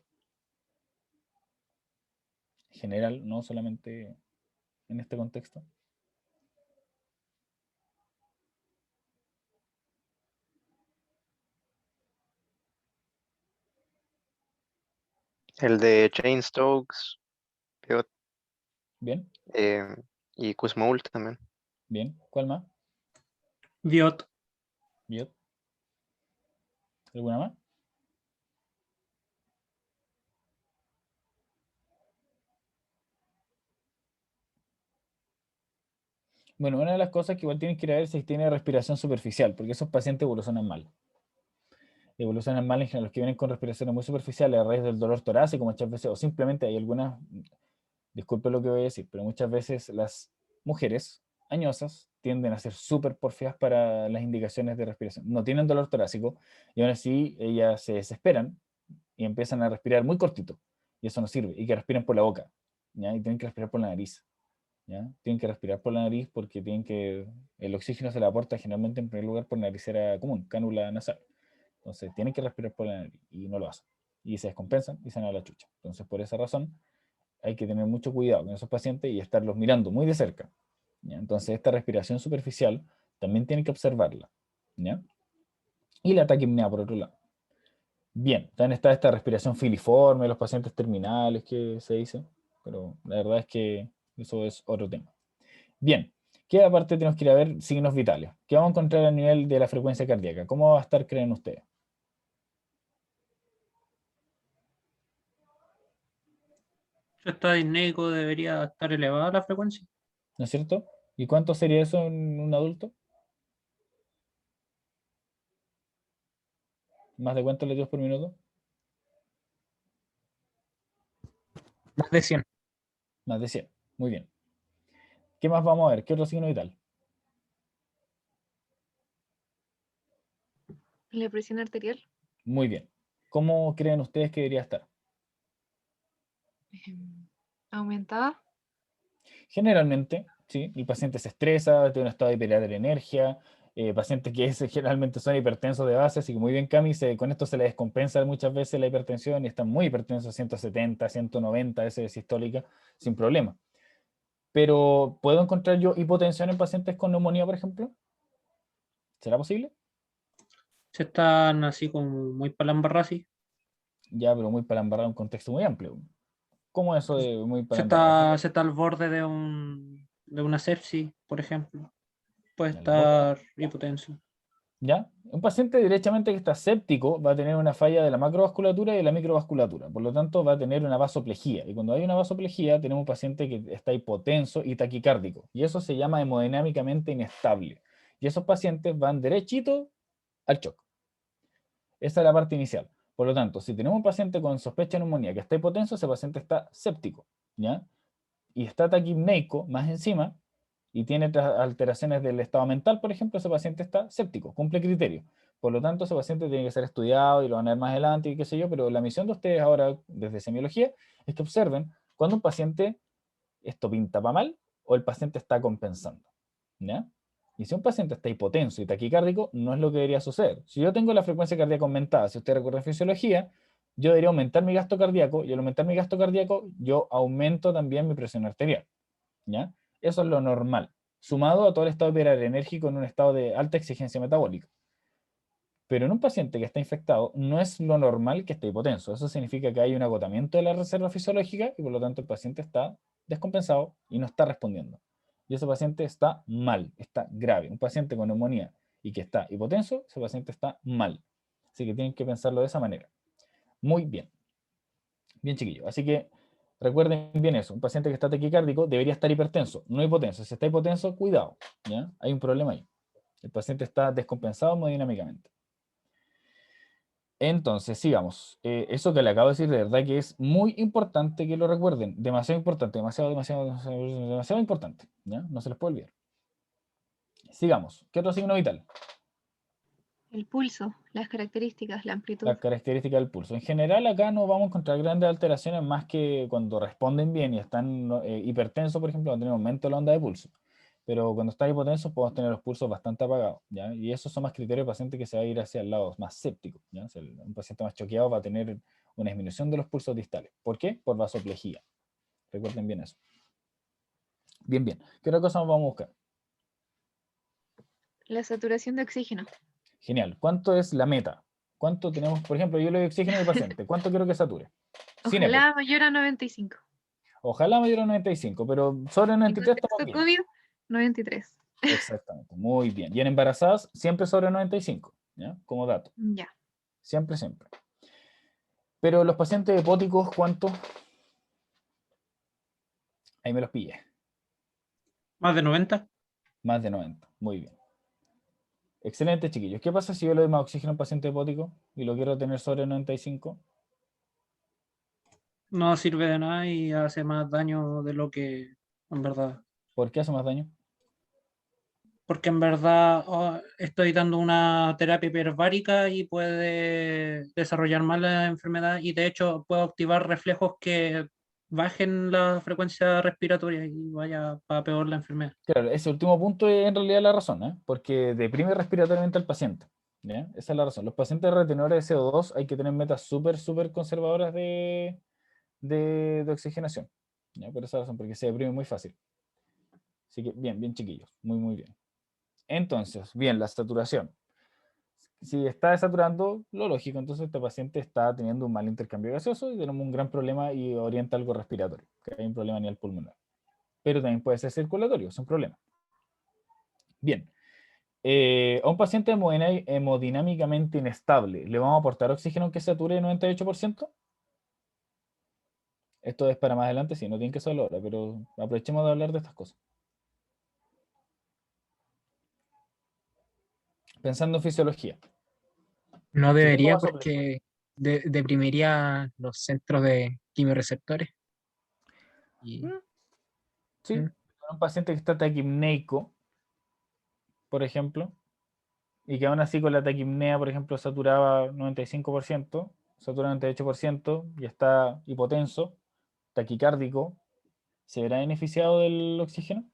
En general, no solamente en este contexto. El de Jane Stokes, Piot, Bien, y Kussmaul también. bien. ¿Cuál más? Biot. Biot. ¿Alguna más? Bueno, una de las cosas que igual tienes que ir a ver es si tiene respiración superficial, porque esos pacientes evolucionan mal. Evolucionan mal en general los que vienen con respiraciones muy superficiales a raíz del dolor torácico muchas veces, o simplemente hay algunas, disculpe lo que voy a decir, pero muchas veces las mujeres añosas tienden a ser súper porfiadas para las indicaciones de respiración. No tienen dolor torácico y aún así ellas se desesperan y empiezan a respirar muy cortito. Y eso no sirve. Y que respiren por la boca. ¿Ya? Y tienen que respirar por la nariz. ¿Ya? Tienen que respirar por la nariz porque el oxígeno se le aporta generalmente en primer lugar por naricera común, cánula nasal. Entonces tienen que respirar por la nariz y no lo hacen. Y se descompensan y se van a la chucha. Entonces por esa razón hay que tener mucho cuidado con esos pacientes y estarlos mirando muy de cerca. ¿Ya? Entonces esta respiración superficial también tienen que observarla. ¿Ya? Y la taquipnea por otro lado. Bien, también está esta respiración filiforme, los pacientes terminales que se dice, pero la verdad es que eso es otro tema. Bien, ¿qué aparte tenemos que ir a ver signos vitales? ¿Qué vamos a encontrar a nivel de la frecuencia cardíaca? ¿Cómo va a estar, creen ustedes? Si está disnéico, debería estar elevada la frecuencia. ¿No es cierto? ¿Y cuánto sería eso en un adulto? ¿Más de cuántos latidos por minuto? Más de 100. Más de 100. Muy bien. ¿Qué más vamos a ver? ¿Qué otro signo vital? La presión arterial. Muy bien. ¿Cómo creen ustedes que debería estar? Aumentada. Generalmente, ¿sí? El paciente se estresa, tiene un estado de hiperadrenergia, pacientes que generalmente son hipertensos de base, así que muy bien, Cami, con esto se le descompensa muchas veces la hipertensión y están muy hipertensos, 170, 190 ese de sistólica, sin problema. Pero, ¿puedo encontrar yo hipotensión en pacientes con neumonía, por ejemplo? ¿Será posible? Se están así como muy palambarrasi. Ya, pero muy para embarrar un contexto muy amplio. ¿Cómo eso de muy para embarrar? Se está al borde de una sepsis, por ejemplo. Puede Ya, ¿lo estar hipotenso. ¿Ya? Un paciente derechamente que está séptico va a tener una falla de la macrovasculatura y de la microvasculatura, por lo tanto va a tener una vasoplejía. Y cuando hay una vasoplejía tenemos un paciente que está hipotenso y taquicárdico, y eso se llama hemodinámicamente inestable. Y esos pacientes van derechito al shock. Esa es la parte inicial. Por lo tanto, si tenemos un paciente con sospecha de neumonía que está hipotenso, ese paciente está séptico, ¿ya? Y está taquipneico más encima, y tiene alteraciones del estado mental, por ejemplo, ese paciente está séptico, cumple criterio. Por lo tanto, ese paciente tiene que ser estudiado y lo van a ver más adelante y qué sé yo, pero la misión de ustedes ahora, desde semiología, es que observen cuando un paciente esto pinta para mal o el paciente está compensando. ¿Ya? Y si un paciente está hipotenso y taquicárdico, no es lo que debería suceder. Si yo tengo la frecuencia cardíaca aumentada, si usted recuerda fisiología, yo debería aumentar mi gasto cardíaco y al aumentar mi gasto cardíaco, yo aumento también mi presión arterial. ¿Ya? Eso es lo normal, sumado a todo el estado hiperadrenérgico en un estado de alta exigencia metabólica. Pero en un paciente que está infectado, no es lo normal que esté hipotenso. Eso significa que hay un agotamiento de la reserva fisiológica y por lo tanto el paciente está descompensado y no está respondiendo. Y ese paciente está mal, está grave. Un paciente con neumonía y que está hipotenso, ese paciente está mal. Así que tienen que pensarlo de esa manera. Muy bien. Bien, chiquillo. Así que recuerden bien eso. Un paciente que está taquicárdico debería estar hipertenso, no hipotenso. Si está hipotenso, cuidado. ¿Ya? Hay un problema ahí. El paciente está descompensado hemodinámicamente. Entonces, sigamos. Eso que le acabo de decir, de verdad que es muy importante que lo recuerden. Demasiado importante, demasiado importante. ¿Ya? No se les puede olvidar. Sigamos. ¿Qué otro signo vital? El pulso, las características, la amplitud. Las características del pulso. En general, acá no vamos a encontrar grandes alteraciones más que cuando responden bien y están hipertensos, por ejemplo, van a tener aumento de la onda de pulso. Pero cuando están hipotensos, podemos tener los pulsos bastante apagados, ¿ya? Y esos son más criterios de paciente que se va a ir hacia el lado más séptico, ¿ya? O sea, un paciente más choqueado va a tener una disminución de los pulsos distales. ¿Por qué? Por vasoplejía. Recuerden bien eso. Bien, bien. ¿Qué otra cosa vamos a buscar? La saturación de oxígeno. Genial. ¿Cuánto es la meta? ¿Cuánto tenemos? Por ejemplo, yo le doy oxígeno al paciente. ¿Cuánto quiero que sature? Sin EPOC. Ojalá mayor a 95. Ojalá mayor a 95, pero sobre En 93 estamos contexto bien. COVID, 93. Exactamente, muy bien. Y en embarazadas, siempre sobre 95, ¿ya? Como dato. Ya. Siempre, siempre. Pero los pacientes hepáticos, ¿cuánto? Ahí me los pillé. Más de 90. Más de 90. Muy bien. Excelente, chiquillos. ¿Qué pasa si yo le doy más oxígeno a un paciente hepático y lo quiero tener sobre 95? No sirve de nada y hace más daño de lo que en verdad. ¿Por qué hace más daño? Porque en verdad estoy dando una terapia hiperbárica y puede desarrollar mal la enfermedad y de hecho puedo activar reflejos que bajen la frecuencia respiratoria y vaya para peor la enfermedad. Claro, ese último punto es en realidad la razón, ¿eh? Porque deprime respiratoriamente al paciente, ¿ya? Esa es la razón. Los pacientes retenedores de CO2 hay que tener metas súper, súper conservadoras de oxigenación, ¿ya? Por esa razón, porque se deprime muy fácil. Así que bien, bien chiquillos, muy, muy bien. Entonces, bien, la saturación. Si está desaturando, lo lógico, entonces este paciente está teniendo un mal intercambio gaseoso y tenemos un gran problema y orienta algo respiratorio, que hay un problema a nivel pulmonar. Pero también puede ser circulatorio, es un problema. Bien, a un paciente hemodinámicamente inestable, ¿le vamos a aportar oxígeno aunque sature 98%? Esto es para más adelante, sí, no tienen que saberlo ahora, pero aprovechemos de hablar de estas cosas. Pensando en fisiología. No Si tengo debería vasopresor, porque deprimiría los centros de quimioreceptores. Y, sí, mm, un paciente que está taquipneico, por ejemplo, y que aún así con la taquipnea, por ejemplo, saturaba 95%, satura 98% y está hipotenso, taquicárdico, ¿se verá beneficiado del oxígeno?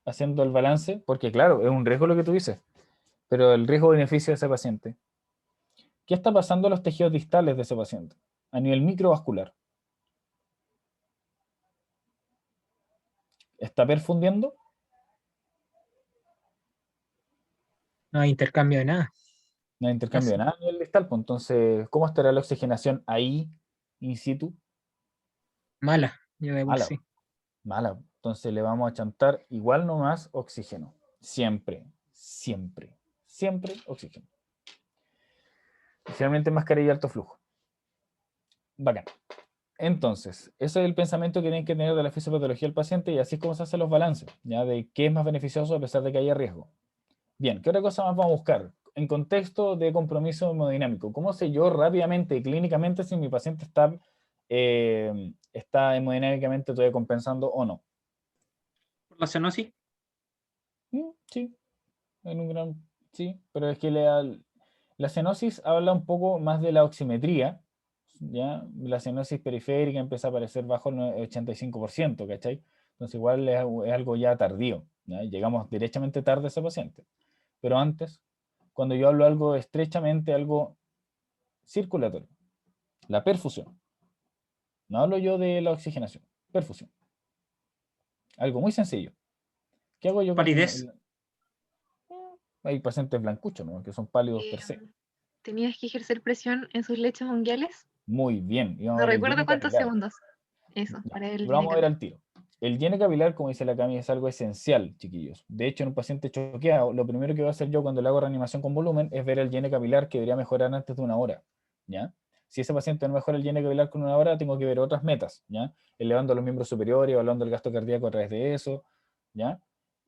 Haciendo el balance, porque claro, es un riesgo lo que tú dices, pero el riesgo-beneficio de ese paciente. ¿Qué está pasando a los tejidos distales de ese paciente? A nivel microvascular. ¿Está perfundiendo? no hay intercambio de nada. No hay intercambio de Casi. nada a nivel distal, pues entonces, ¿cómo estará la oxigenación ahí, in situ? Mala, yo de por Mala, sí. mala. Entonces le vamos a chantar igual nomás oxígeno. Siempre, siempre, siempre oxígeno. Especialmente mascarilla de alto flujo. Bacán. Entonces, ese es el pensamiento que tienen que tener de la fisiopatología del paciente y así es como se hacen los balances, ¿ya? De qué es más beneficioso a pesar de que haya riesgo. Bien, ¿qué otra cosa más vamos a buscar? En contexto de compromiso hemodinámico, ¿cómo sé yo rápidamente y clínicamente si mi paciente está hemodinámicamente todavía compensando o no? Por la cenosis, Sí, en un gran... Sí, pero es que la cenosis habla un poco más de la oximetría, ¿ya? La cenosis periférica empieza a aparecer bajo el 85%, ¿cachai? Entonces igual es algo ya tardío, ¿ya? Llegamos derechamente tarde a ese paciente. Pero antes, cuando yo hablo algo estrechamente, algo circulatorio, la perfusión. No hablo yo de la oxigenación, perfusión. Algo muy sencillo. ¿Qué hago yo con palidez, hay pacientes blancuchos, ¿no? Que son pálidos per se? Em, Tenías que ejercer presión en sus lechos unguiales. Muy bien. Y vamos a No ver el recuerdo llene cuántos capilar. segundos. Eso, Ya, para el lo vamos a ver capilar. al tiro. El llene capilar, como dice la Cami, es algo esencial, chiquillos. De hecho, en un paciente choqueado, lo primero que voy a hacer yo cuando le hago reanimación con volumen es ver el llene capilar que debería mejorar antes de una hora, ¿ya? Si ese paciente no mejora el llene capilar con una hora, tengo que ver otras metas, ¿ya? Elevando los miembros superiores, evaluando el gasto cardíaco a través de eso, ¿ya?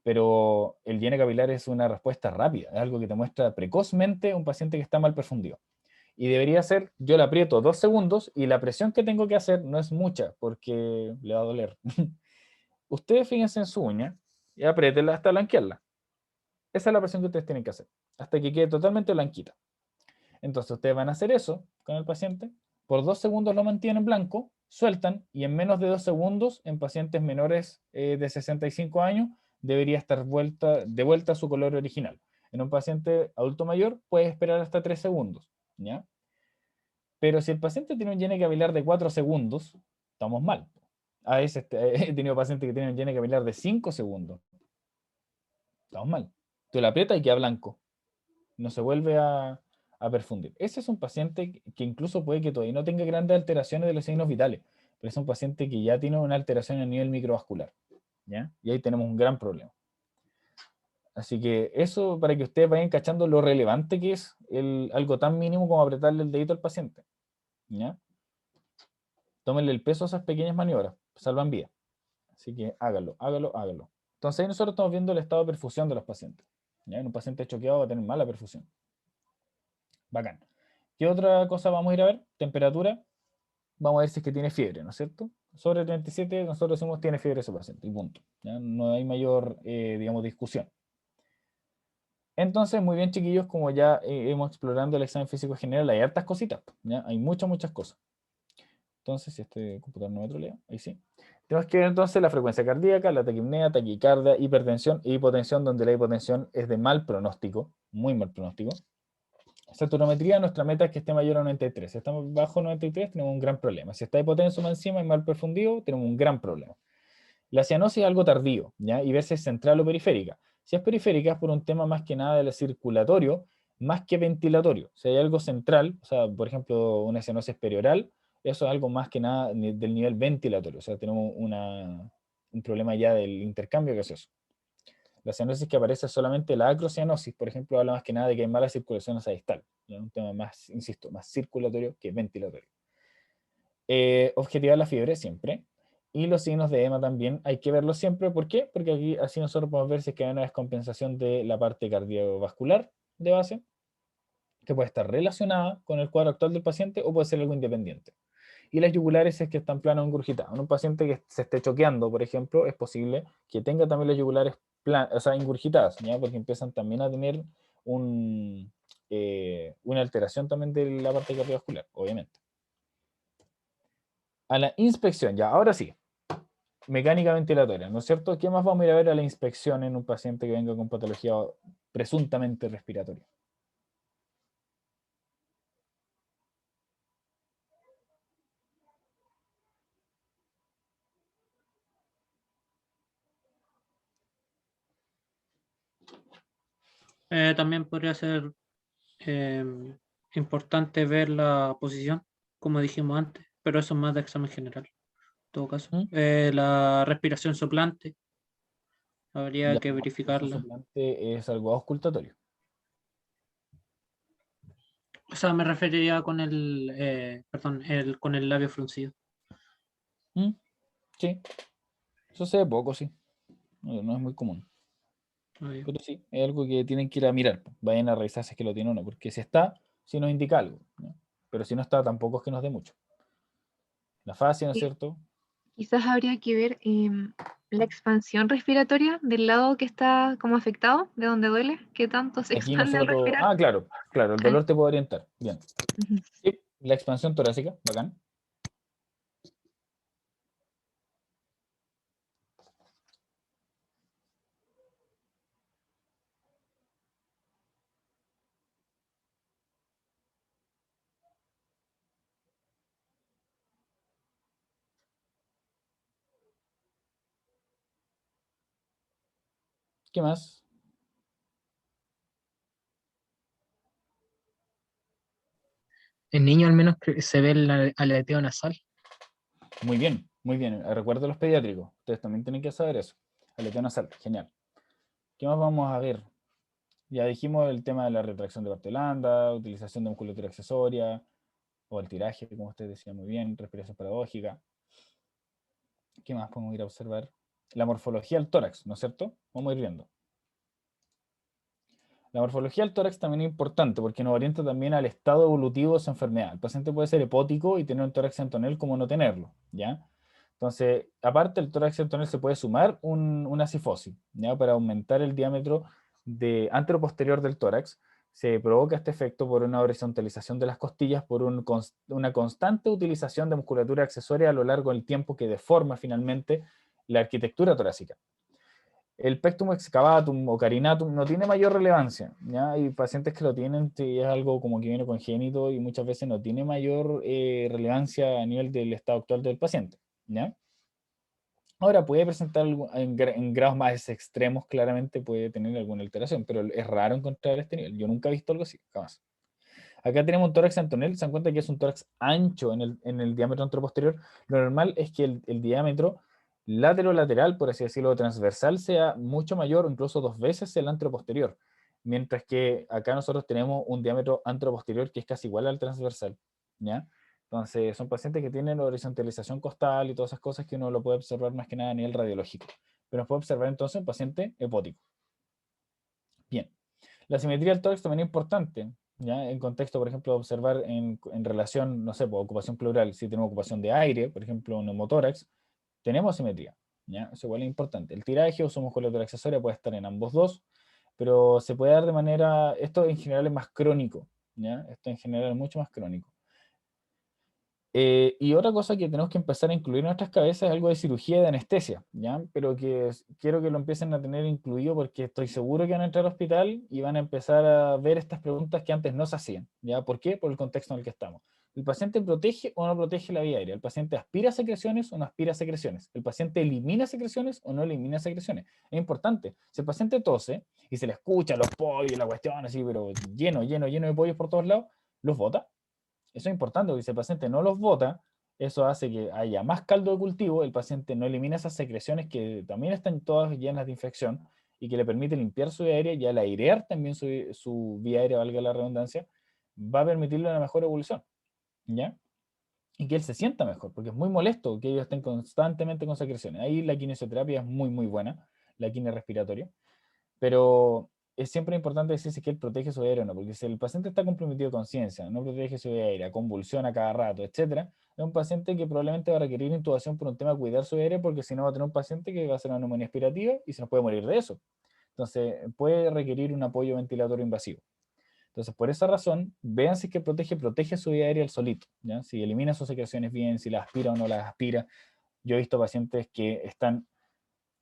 Pero el llene capilar es una respuesta rápida, es algo que te muestra precozmente un paciente que está mal perfundido. Y debería ser, yo la aprieto 2 segundos y la presión que tengo que hacer no es mucha porque le va a doler. Ustedes fíjense en su uña y apriétenla hasta blanquearla. Esa es la presión que ustedes tienen que hacer, hasta que quede totalmente blanquita. Entonces ustedes van a hacer eso con el paciente, por 2 segundos lo mantienen blanco, sueltan y en menos de 2 segundos en pacientes menores de 65 años debería estar de vuelta a su color original. En un paciente adulto mayor puede esperar hasta 3 segundos, ¿ya? Pero si el paciente tiene un llene capilar de 4 segundos, estamos mal. A veces he tenido pacientes que tienen un llene capilar de 5 segundos. Estamos mal. Tú la aprietas y queda blanco. No se vuelve a perfundir. Ese es un paciente que incluso puede que todavía no tenga grandes alteraciones de los signos vitales, pero es un paciente que ya tiene una alteración a nivel microvascular, ¿ya? Y ahí tenemos un gran problema. Así que eso para que ustedes vayan cachando lo relevante que es algo tan mínimo como apretarle el dedito al paciente, ¿ya? Tómenle el peso a esas pequeñas maniobras, salvan vidas. Así que hágalo, hágalo, hágalo. Entonces ahí nosotros estamos viendo el estado de perfusión de los pacientes, ¿ya? En un paciente choqueado va a tener mala perfusión. Bacán. ¿Qué otra cosa vamos a ir a ver? Temperatura. Vamos a ver si es que tiene fiebre, ¿no es cierto? Sobre 37 nosotros decimos tiene fiebre ese paciente y punto. ¿Ya? No hay mayor, digamos, discusión. Entonces, muy bien, chiquillos, como ya hemos explorando el examen físico general, hay hartas cositas, ¿ya? Hay muchas, muchas cosas. Entonces, si este computador no me trolea, ahí sí. Tenemos que ver entonces la frecuencia cardíaca, la taquipnea, taquicardia, hipertensión e hipotensión, donde la hipotensión es de mal pronóstico, muy mal pronóstico. Saturometría, nuestra meta es que esté mayor a 93. Si estamos bajo 93, tenemos un gran problema. Si está hipotenso más encima y mal perfundido, tenemos un gran problema. La cianosis es algo tardío, ¿ya? Y ver si es central o periférica. Si es periférica es por un tema más que nada del circulatorio, más que ventilatorio. Si hay algo central, o sea, por ejemplo, una cianosis perioral, eso es algo más que nada del nivel ventilatorio. O sea, tenemos un problema ya del intercambio gaseoso. La cianosis que aparece es solamente la acrocianosis, por ejemplo, habla más que nada de que hay mala circulación distal. Es un tema más, insisto, más circulatorio que ventilatorio. Objetivar la fiebre siempre. Y los signos de edema también hay que verlos siempre. ¿Por qué? Porque aquí así nosotros podemos ver si es que hay una descompensación de la parte cardiovascular de base, que puede estar relacionada con el cuadro actual del paciente o puede ser algo independiente. Y las yugulares es que están plano ingurgitadas. En un paciente que se esté choqueando, por ejemplo, es posible que tenga también las yugulares ingurgitadas, ¿ya? Porque empiezan también a tener una alteración también de la parte cardiovascular, obviamente. A la inspección, ya, ahora sí, mecánica ventilatoria, ¿no es cierto? ¿Qué más vamos a ir a ver a la inspección en un paciente que venga con patología presuntamente respiratoria? También podría ser em, importante ver la posición, como dijimos antes, pero eso es más de examen general, en todo caso. ¿Mm? La respiración soplante, habría Ya, que eso verificarla. soplante es algo auscultatorio. O sea, me referiría con perdón, con el labio fruncido. ¿Mm? Sí, eso se ve poco, sí. No es muy común. Obvio. Pero sí, es algo que tienen que ir a mirar. Vayan a revisar si es que lo tiene o no, porque si está, sí nos indica algo, ¿no? Pero si no está, tampoco es que nos dé mucho. La fascia, ¿no es Sí, cierto? quizás habría que ver la expansión respiratoria del lado que está como afectado, de donde duele, qué tanto se Aquí expande al nosotros, respirar. claro, claro, el Ah, dolor te puede orientar. Bien. ujú. Sí, la expansión torácica, bacán. ¿Qué más? En niño al menos se ve el aleteo nasal. Muy bien, muy bien. Recuerdo los pediátricos. Ustedes también tienen que saber eso. Aleteo nasal, genial. ¿Qué más vamos a ver? Ya dijimos el tema de la retracción de parte blanda, utilización de musculatura accesoria, o el tiraje, como usted decía muy bien, respiración paradójica. ¿Qué más podemos ir a observar? La morfología del tórax, ¿no es cierto? Vamos a ir viendo. La morfología del tórax también es importante porque nos orienta también al estado evolutivo de su enfermedad. El paciente puede ser hepótico y tener un tórax entonel como no tenerlo, ¿ya? Entonces, aparte del tórax entonel se puede sumar una cifosis, ¿ya? Para aumentar el diámetro anteroposterior del tórax. Se provoca este efecto por una horizontalización de las costillas, por una constante utilización de musculatura accesoria a lo largo del tiempo que deforma finalmente la arquitectura torácica. El pectum excavatum o carinatum no tiene mayor relevancia, ¿ya? Hay pacientes que lo tienen, sí, es algo como que viene congénito y muchas veces no tiene mayor relevancia a nivel del estado actual del paciente, ¿ya? Ahora puede presentar en grados más extremos, claramente puede tener alguna alteración, pero es raro encontrar este nivel. Yo nunca he visto algo así, jamás. Acá tenemos un tórax antonel, se dan cuenta que es un tórax ancho en el diámetro anteroposterior. Lo normal es que el diámetro lateral, por así decirlo, transversal, sea mucho mayor, o incluso 2 veces el anteroposterior. Mientras que acá nosotros tenemos un diámetro anteroposterior que es casi igual al transversal, ¿ya? Entonces, son pacientes que tienen horizontalización costal y todas esas cosas que uno lo puede observar más que nada a nivel radiológico. Pero nos puede observar entonces un paciente hepótico. Bien. La simetría del tórax también es importante, ¿ya? En contexto, por ejemplo, observar en relación, no sé, por ocupación pleural, si tenemos ocupación de aire, por ejemplo, un neumotórax, tenemos simetría, ¿ya? Eso igual es importante. El tiraje o su musculatura accesoria puede estar en ambos dos, pero se puede dar de manera, esto en general es más crónico, ¿ya? Esto en general es mucho más crónico. Y otra cosa que tenemos que empezar a incluir en nuestras cabezas es algo de cirugía y de anestesia, ¿ya? Pero quiero que lo empiecen a tener incluido porque estoy seguro que van a entrar al hospital y van a empezar a ver estas preguntas que antes no se hacían, ¿ya? ¿Por qué? Por el contexto en el que estamos. ¿El paciente protege o no protege la vía aérea? ¿El paciente aspira secreciones o no aspira secreciones? ¿El paciente elimina secreciones o no elimina secreciones? Es importante. Si el paciente tose y se le escucha los pollos y la cuestión así, pero lleno de pollos por todos lados, ¿los bota? Eso es importante porque si el paciente no los bota, eso hace que haya más caldo de cultivo, el paciente no elimina esas secreciones que también están todas llenas de infección y que le permite limpiar su vía aérea y al airear también su vía aérea, valga la redundancia, va a permitirle una mejor evolución, ¿ya? Y que él se sienta mejor, porque es muy molesto que ellos estén constantemente con secreciones. Ahí la kinesioterapia es muy, muy buena, la quine respiratoria, pero es siempre importante decir si que él protege su vía aérea o no, porque si el paciente está comprometido de conciencia, no protege su vía aérea, convulsiona cada rato, etcétera, es un paciente que probablemente va a requerir intubación por un tema de cuidar su vía aérea, porque si no va a tener un paciente que va a hacer una neumonía aspirativa y se nos puede morir de eso. Entonces, puede requerir un apoyo ventilatorio invasivo. Entonces, por esa razón, vean si es que protege su vía aérea el solito, ¿ya? Si elimina sus secreciones bien, si las aspira o no las aspira. Yo he visto pacientes que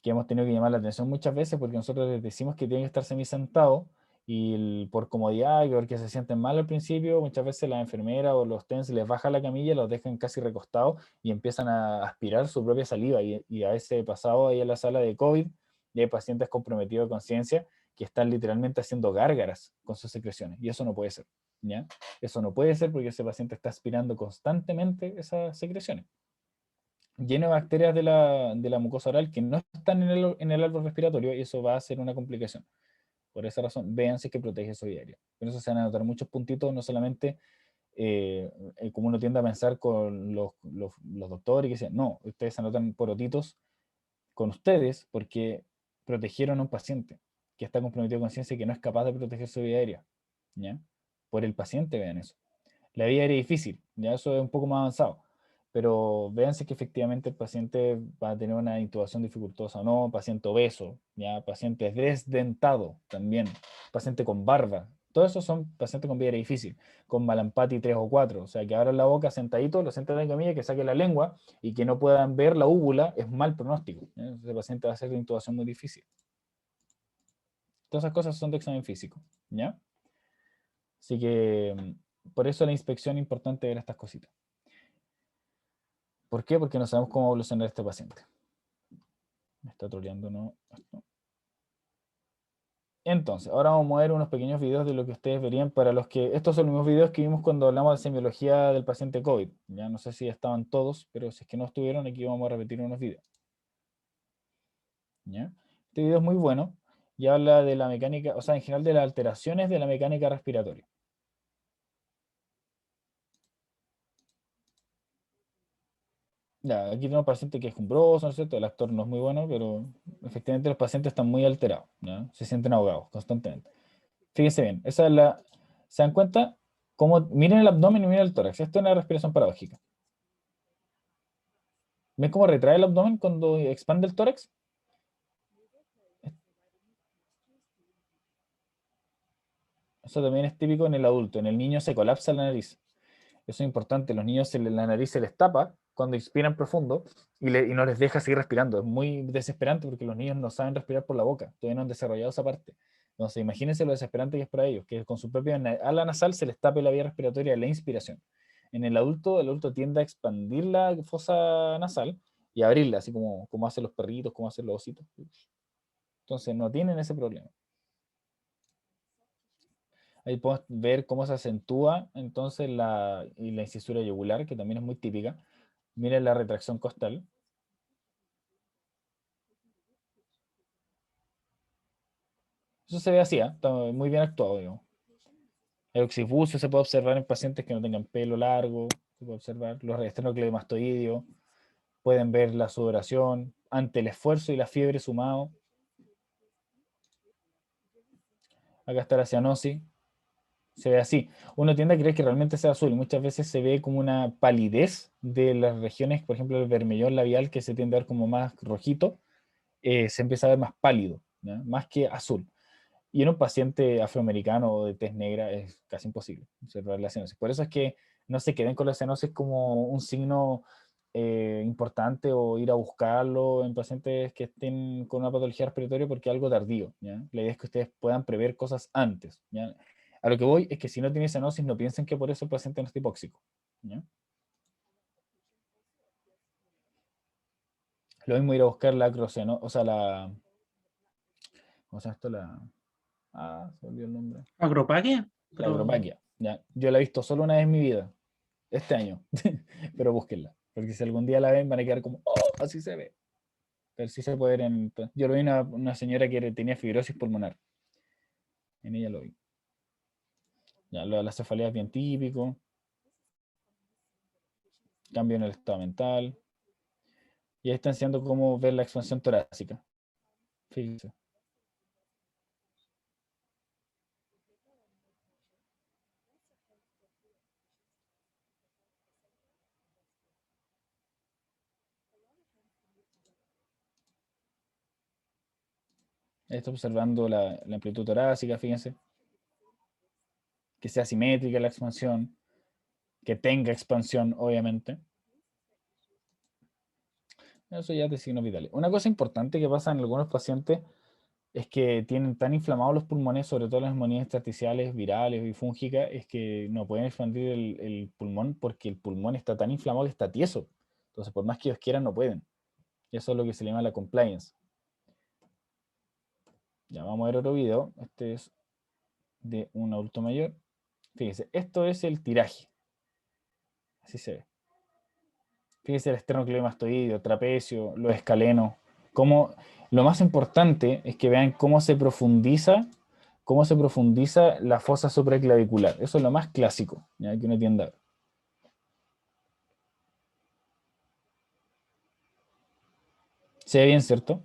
hemos tenido que llamar la atención muchas veces porque nosotros les decimos que tienen que estar semisentados y por comodidad y porque se sienten mal al principio, muchas veces la enfermera o los TENS les baja la camilla, los dejan casi recostados y empiezan a aspirar su propia saliva y a ese pasado ahí en la sala de COVID y hay pacientes comprometidos de conciencia que están literalmente haciendo gárgaras con sus secreciones y eso no puede ser, ¿ya? Eso no puede ser porque ese paciente está aspirando constantemente esas secreciones lleno de bacterias de la mucosa oral que no están en el árbol respiratorio y eso va a ser una complicación. Por esa razón, vean si es que protege su vía aérea. Por eso se van a notar muchos puntitos, no solamente como uno tiende a pensar con los doctores que dicen, no, ustedes se anotan porotitos con ustedes porque protegieron a un paciente que está comprometido con conciencia y que no es capaz de proteger su vía aérea. ¿Ya? Por el paciente, vean eso. La vía aérea es difícil, ya eso es un poco más avanzado, pero véanse que efectivamente el paciente va a tener una intubación dificultosa o no, paciente obeso, ya paciente desdentado también, paciente con barba, todos esos son pacientes con vía aérea difícil, con Malampati 3 o 4, o sea que abran la boca sentadito, lo sientan en camilla, que saquen la lengua y que no puedan ver la úvula es mal pronóstico, ¿ya? Ese paciente va a hacer una intubación muy difícil. Todas esas cosas son de examen físico, ¿ya? Así que por eso la inspección es importante ver estas cositas. ¿Por qué? Porque no sabemos cómo evolucionar este paciente. Me está troleando, ¿no? Esto. Entonces, ahora vamos a ver unos pequeños videos de lo que ustedes verían para los que... Estos son los mismos videos que vimos cuando hablamos de semiología del paciente COVID. Ya no sé si estaban todos, pero si es que no estuvieron, aquí vamos a repetir unos videos. ¿Ya? Este video es muy bueno y habla de la mecánica, o sea, en general de las alteraciones de la mecánica respiratoria. Ya, aquí tenemos un paciente que es jumbroso, ¿no es cierto? El actor no es muy bueno, pero efectivamente los pacientes están muy alterados, ¿ya? Se sienten ahogados constantemente. Fíjense bien, esa es la... ¿Se dan cuenta? Miren el abdomen y miren el tórax. Esto es una respiración paradójica. ¿Ven cómo retrae el abdomen cuando expande el tórax? Eso también es típico en el adulto. En el niño se colapsa la nariz. Eso es importante. Los niños la nariz se les tapa cuando inspiran profundo y no les deja seguir respirando. Es muy desesperante porque los niños no saben respirar por la boca. Todavía no han desarrollado esa parte. Entonces, imagínense lo desesperante que es para ellos, que con su propia ala nasal se les tape la vía respiratoria de la inspiración. En el adulto tiende a expandir la fosa nasal y abrirla, así como hacen los perritos, como hacen los ositos. Entonces, no tienen ese problema. Ahí podemos ver cómo se acentúa entonces la incisura yugular, que también es muy típica. Miren la retracción costal. Eso se ve así, está muy bien actuado, digamos. El occipucio se puede observar en pacientes que no tengan pelo largo, se puede observar los esternocleidomastoideos, pueden ver la sudoración ante el esfuerzo y la fiebre sumado. Acá está la cianosis, se ve así. Uno tiende a creer que realmente sea azul y muchas veces se ve como una palidez de las regiones, por ejemplo el vermellón labial que se tiende a ver como más rojito, se empieza a ver más pálido, ¿ya? Más que azul. Y en un paciente afroamericano o de tez negra es casi imposible observar la cianosis. Por eso es que no se queden con la cianosis como un signo importante o ir a buscarlo en pacientes que estén con una patología respiratoria porque es algo tardío, ¿ya? La idea es que ustedes puedan prever cosas antes, ¿ya? A lo que voy es que si no tiene cianosis, no piensen que por eso el paciente no está hipóxico, ¿ya? Lo mismo ir a buscar la acrocianosis, o sea, ¿cómo se llama esto? Se olvidó el nombre. ¿Agropaquia? La agropaquia, ¿ya? Yo la he visto solo una vez en mi vida, este año, pero búsquenla, porque si algún día la ven van a quedar como, oh, así se ve. Pero sí se puede ver yo lo vi una señora que tenía fibrosis pulmonar, en ella lo vi. Ya, lo de la cefalea es bien típico, cambio en el estado mental, y ahí están enseñando cómo ver la expansión torácica. Fíjense. Ahí está observando la amplitud torácica, fíjense. Que sea simétrica la expansión, que tenga expansión, obviamente. Eso ya es de signos vitales. Una cosa importante que pasa en algunos pacientes es que tienen tan inflamados los pulmones, sobre todo las neumonías intersticiales, virales y fúngicas, es que no pueden expandir el pulmón porque el pulmón está tan inflamado que está tieso. Entonces, por más que ellos quieran, no pueden. Y eso es lo que se le llama la compliance. Ya vamos a ver otro video. Este es de un adulto mayor. Fíjense, esto es el tiraje. Así se ve. Fíjense el esternocleidomastoideo, trapecio, los escalenos. Lo más importante es que vean cómo se profundiza la fosa supraclavicular. Eso es lo más clásico, ¿ya? Que uno tiende a ver. ¿Se ve bien, cierto?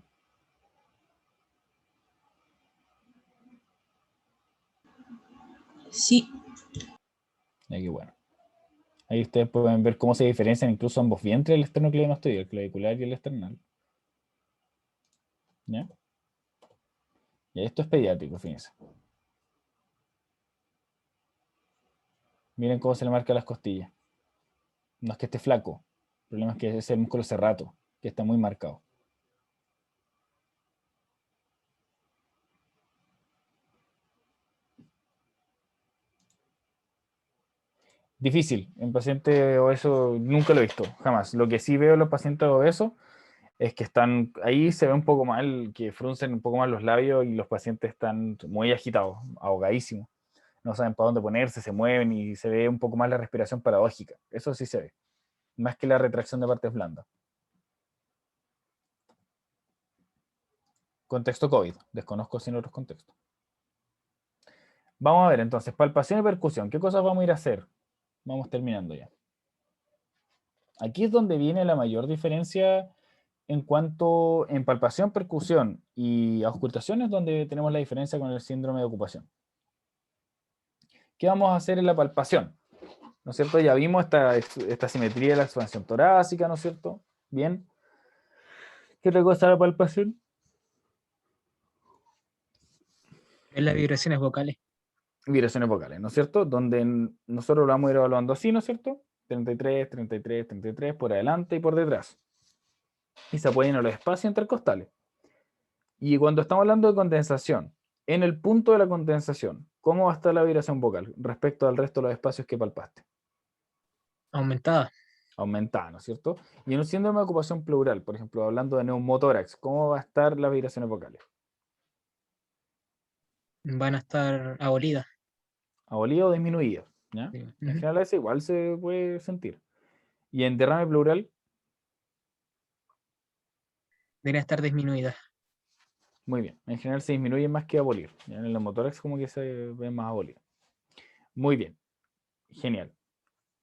Sí. Qué bueno. Ahí ustedes pueden ver cómo se diferencian incluso ambos vientres, el esternocleidomastoideo, el clavicular y el esternal. ¿Ya? Y esto es pediátrico, fíjense. Miren cómo se le marca las costillas. No es que esté flaco. El problema es que es el músculo serrato, que está muy marcado. Difícil. En pacientes obesos nunca lo he visto, jamás. Lo que sí veo en los pacientes obesos es que están, ahí se ve un poco mal, que fruncen un poco más los labios y los pacientes están muy agitados, ahogadísimos. No saben para dónde ponerse, se mueven y se ve un poco más la respiración paradójica. Eso sí se ve. Más que la retracción de partes blandas. Contexto COVID. Desconozco sin otros contextos. Vamos a ver entonces, palpación y percusión. ¿Qué cosas vamos a ir a hacer? Vamos terminando ya. Aquí es donde viene la mayor diferencia en palpación, percusión y auscultación es donde tenemos la diferencia con el síndrome de ocupación. ¿Qué vamos a hacer en la palpación? ¿No es cierto? Ya vimos esta simetría de la expansión torácica, ¿no es cierto? Bien. ¿Qué otra cosa es la palpación? Es las vibraciones vocales. Vibraciones vocales, ¿no es cierto? Donde nosotros lo vamos a ir evaluando así, ¿no es cierto? 33, 33, 33, por adelante y por detrás. Y se apoyan en los espacios intercostales. Y cuando estamos hablando de condensación, en el punto de la condensación, ¿cómo va a estar la vibración vocal respecto al resto de los espacios que palpaste? Aumentada. Aumentada, ¿no es cierto? Y en un síndrome de ocupación pleural, por ejemplo, hablando de neumotórax, ¿cómo va a estar las vibraciones vocales? Van a estar abolidas. ¿Abolida o disminuida? ¿Ya? Sí. En Ujú. general es igual, se puede sentir. Y en derrame pleural, Deberían estar disminuidas. muy bien. En general se disminuye más que abolir. ¿Ya? En el neumotórax como que se ve más abolida. Muy bien. Genial.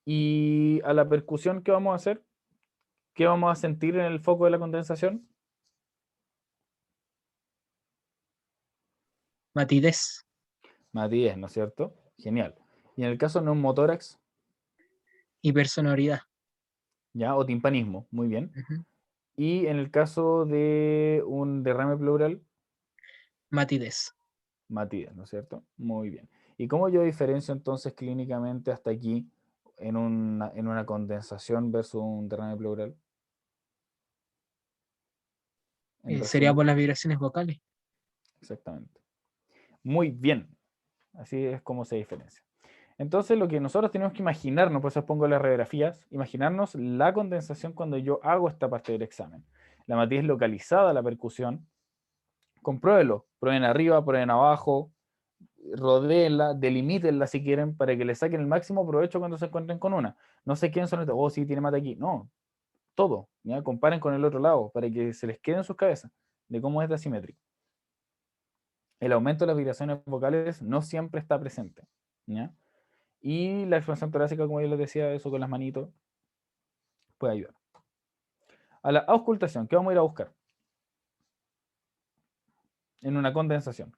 Y a la percusión, ¿qué vamos a hacer? ¿Qué vamos a sentir en el foco de la condensación? Matidez. Matías, ¿no es cierto? Genial. Y en el caso de neumotórax, Hipersonoridad. ¿ya? O timpanismo, muy bien. Ujú. Y en el caso de un derrame pleural, Matidez. Matías, ¿no es cierto? Muy bien. ¿Y cómo yo diferencio entonces clínicamente hasta aquí en una condensación versus un derrame pleural? En Sería resumen, por las vibraciones vocales. exactamente. Muy bien. Así es como se diferencia. Entonces lo que nosotros tenemos que imaginarnos, por eso pongo las radiografías, imaginarnos la condensación cuando yo hago esta parte del examen. La matriz localizada, la percusión, compruébelo, prueben arriba, prueben abajo, rodéenla, delimítenla si quieren para que le saquen el máximo provecho cuando se encuentren con una. No sé quién son estos, oh sí, tiene mate aquí, no, todo, ¿ya? Comparen con el otro lado para que se les quede en sus cabezas de cómo es la simetría. El aumento de las vibraciones vocales no siempre está presente, ¿ya? Y la expansión torácica, como yo les decía, eso con las manitos, puede ayudar. A la auscultación, ¿qué vamos a ir a buscar? En una condensación.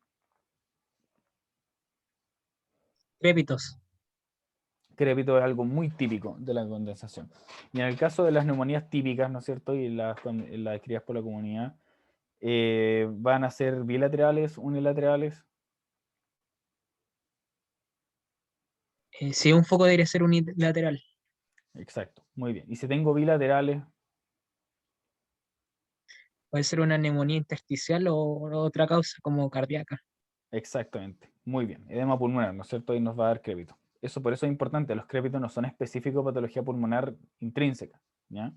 Crépitos. Crepito es algo muy típico de la condensación. Y en el caso de las neumonías típicas, ¿no es cierto? Y las adquiridas por la comunidad, van a ser bilaterales, unilaterales. Si un foco debería ser unilateral. Exacto, muy bien. Y si tengo bilaterales, Puede ser una neumonía intersticial o otra causa como cardíaca. exactamente, muy bien. Edema pulmonar, ¿no es cierto? Y nos va a dar crépito. Eso por eso es importante, los crépitos no son específicos de patología pulmonar intrínseca, ¿ya?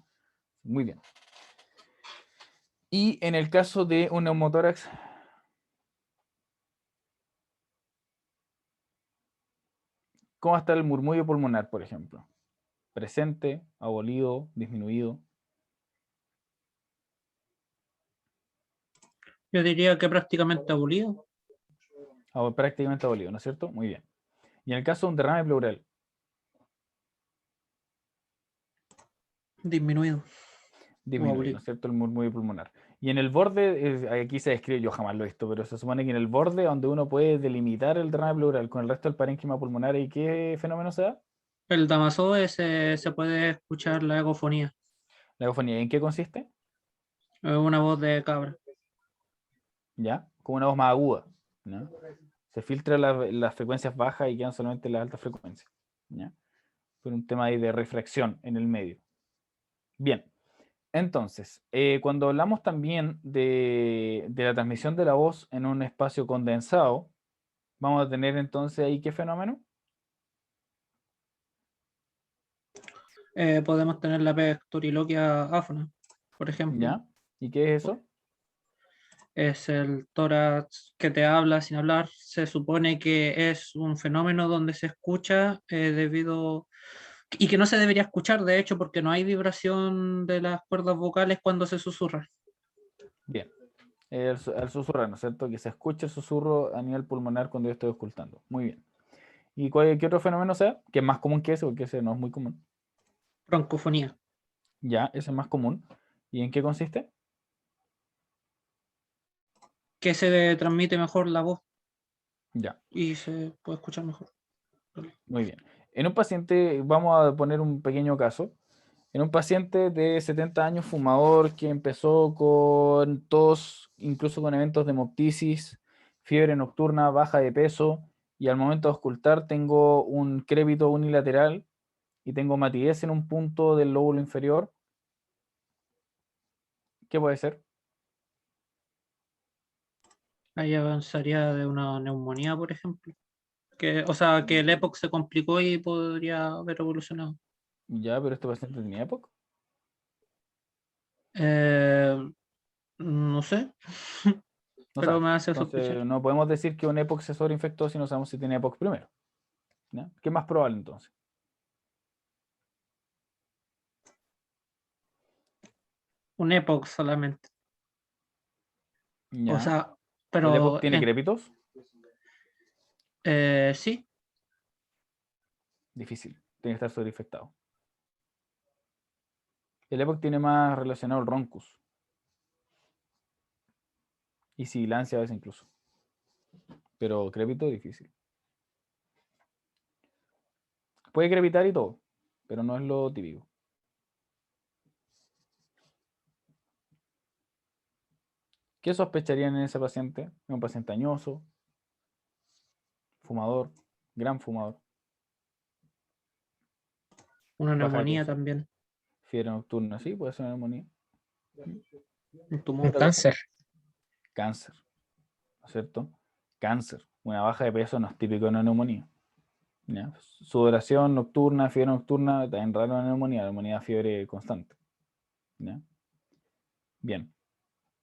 Muy bien. Y en el caso de un neumotórax, ¿cómo está el murmullo pulmonar, por ejemplo? ¿Presente, abolido, disminuido? Yo diría que prácticamente abolido, Prácticamente abolido, ¿no es cierto? Muy bien. Y en el caso de un derrame pleural, disminuido o disminuye, ¿no abolido. es cierto? El murmullo pulmonar. Y en el borde, aquí se describe, yo jamás lo he visto, pero se supone que en el borde donde uno puede delimitar el derrame pleural con el resto del parénquima pulmonar, ¿y qué fenómeno se da? El Damaso se puede escuchar la egofonía, La agofonía. ¿En qué consiste? una voz de cabra. ¿Ya? Como una voz más aguda, ¿no? Se filtra las frecuencias bajas y quedan solamente las altas frecuencias, ¿ya? Por un tema ahí de refracción en el medio. Bien, entonces, cuando hablamos también de la transmisión de la voz en un espacio condensado, vamos a tener entonces ahí ¿qué fenómeno? Podemos tener la pectoriloquia áfona, por ejemplo. ¿Ya? ¿Y qué es eso? Es el tórax que te habla sin hablar. Se supone que es un fenómeno donde se escucha debido y que no se debería escuchar, de hecho, porque no hay vibración de las cuerdas vocales cuando se susurra. Bien, el susurrar, ¿no es cierto? Que se escuche el susurro a nivel pulmonar cuando yo estoy ocultando. Muy bien. ¿Y qué otro fenómeno sea? Que es más común que ese, porque ese no es muy común. Broncofonía, Ya, ese es más común. ¿Y en qué consiste? que se transmite mejor la voz Ya, y se puede escuchar mejor. Muy bien. En un paciente, vamos a poner un pequeño caso. En un paciente de 70 años, fumador, que empezó con tos, incluso con eventos de hemoptisis, fiebre nocturna, baja de peso, y al momento de auscultar tengo un crépito unilateral y tengo matidez en un punto del lóbulo inferior. ¿Qué puede ser? Ahí avanzaría de una neumonía, por ejemplo. O sea, que el EPOC se complicó y podría haber evolucionado. Ya, pero este paciente tenía EPOC. Eh, no sé, No pero sabes. me hace sospechar. Entonces, no podemos decir que un EPOC se sobreinfectó si no sabemos si tiene EPOC primero. ¿Ya? ¿Qué es más probable entonces? Un EPOC solamente. O Ya. sea, ¿El EPOC pero tiene crépitos? sí, Difícil. Tiene que estar sobreinfectado. El EPOC tiene más relacionado el roncus. Y sibilancia a veces incluso. Pero crepito, difícil. Puede crepitar y todo, pero no es lo típico. ¿Qué sospecharían en ese paciente? Es un paciente añoso, fumador, gran fumador, una baja de neumonía peso, también, fiebre nocturna, sí, puede ser una neumonía. un Un tumor. cáncer. Cáncer, ¿no es cierto? Cáncer. Una baja de peso no es típico de una neumonía. ¿Ya? Sudoración nocturna, fiebre nocturna, también raro una neumonía. La neumonía fiebre constante. ¿Ya? Bien.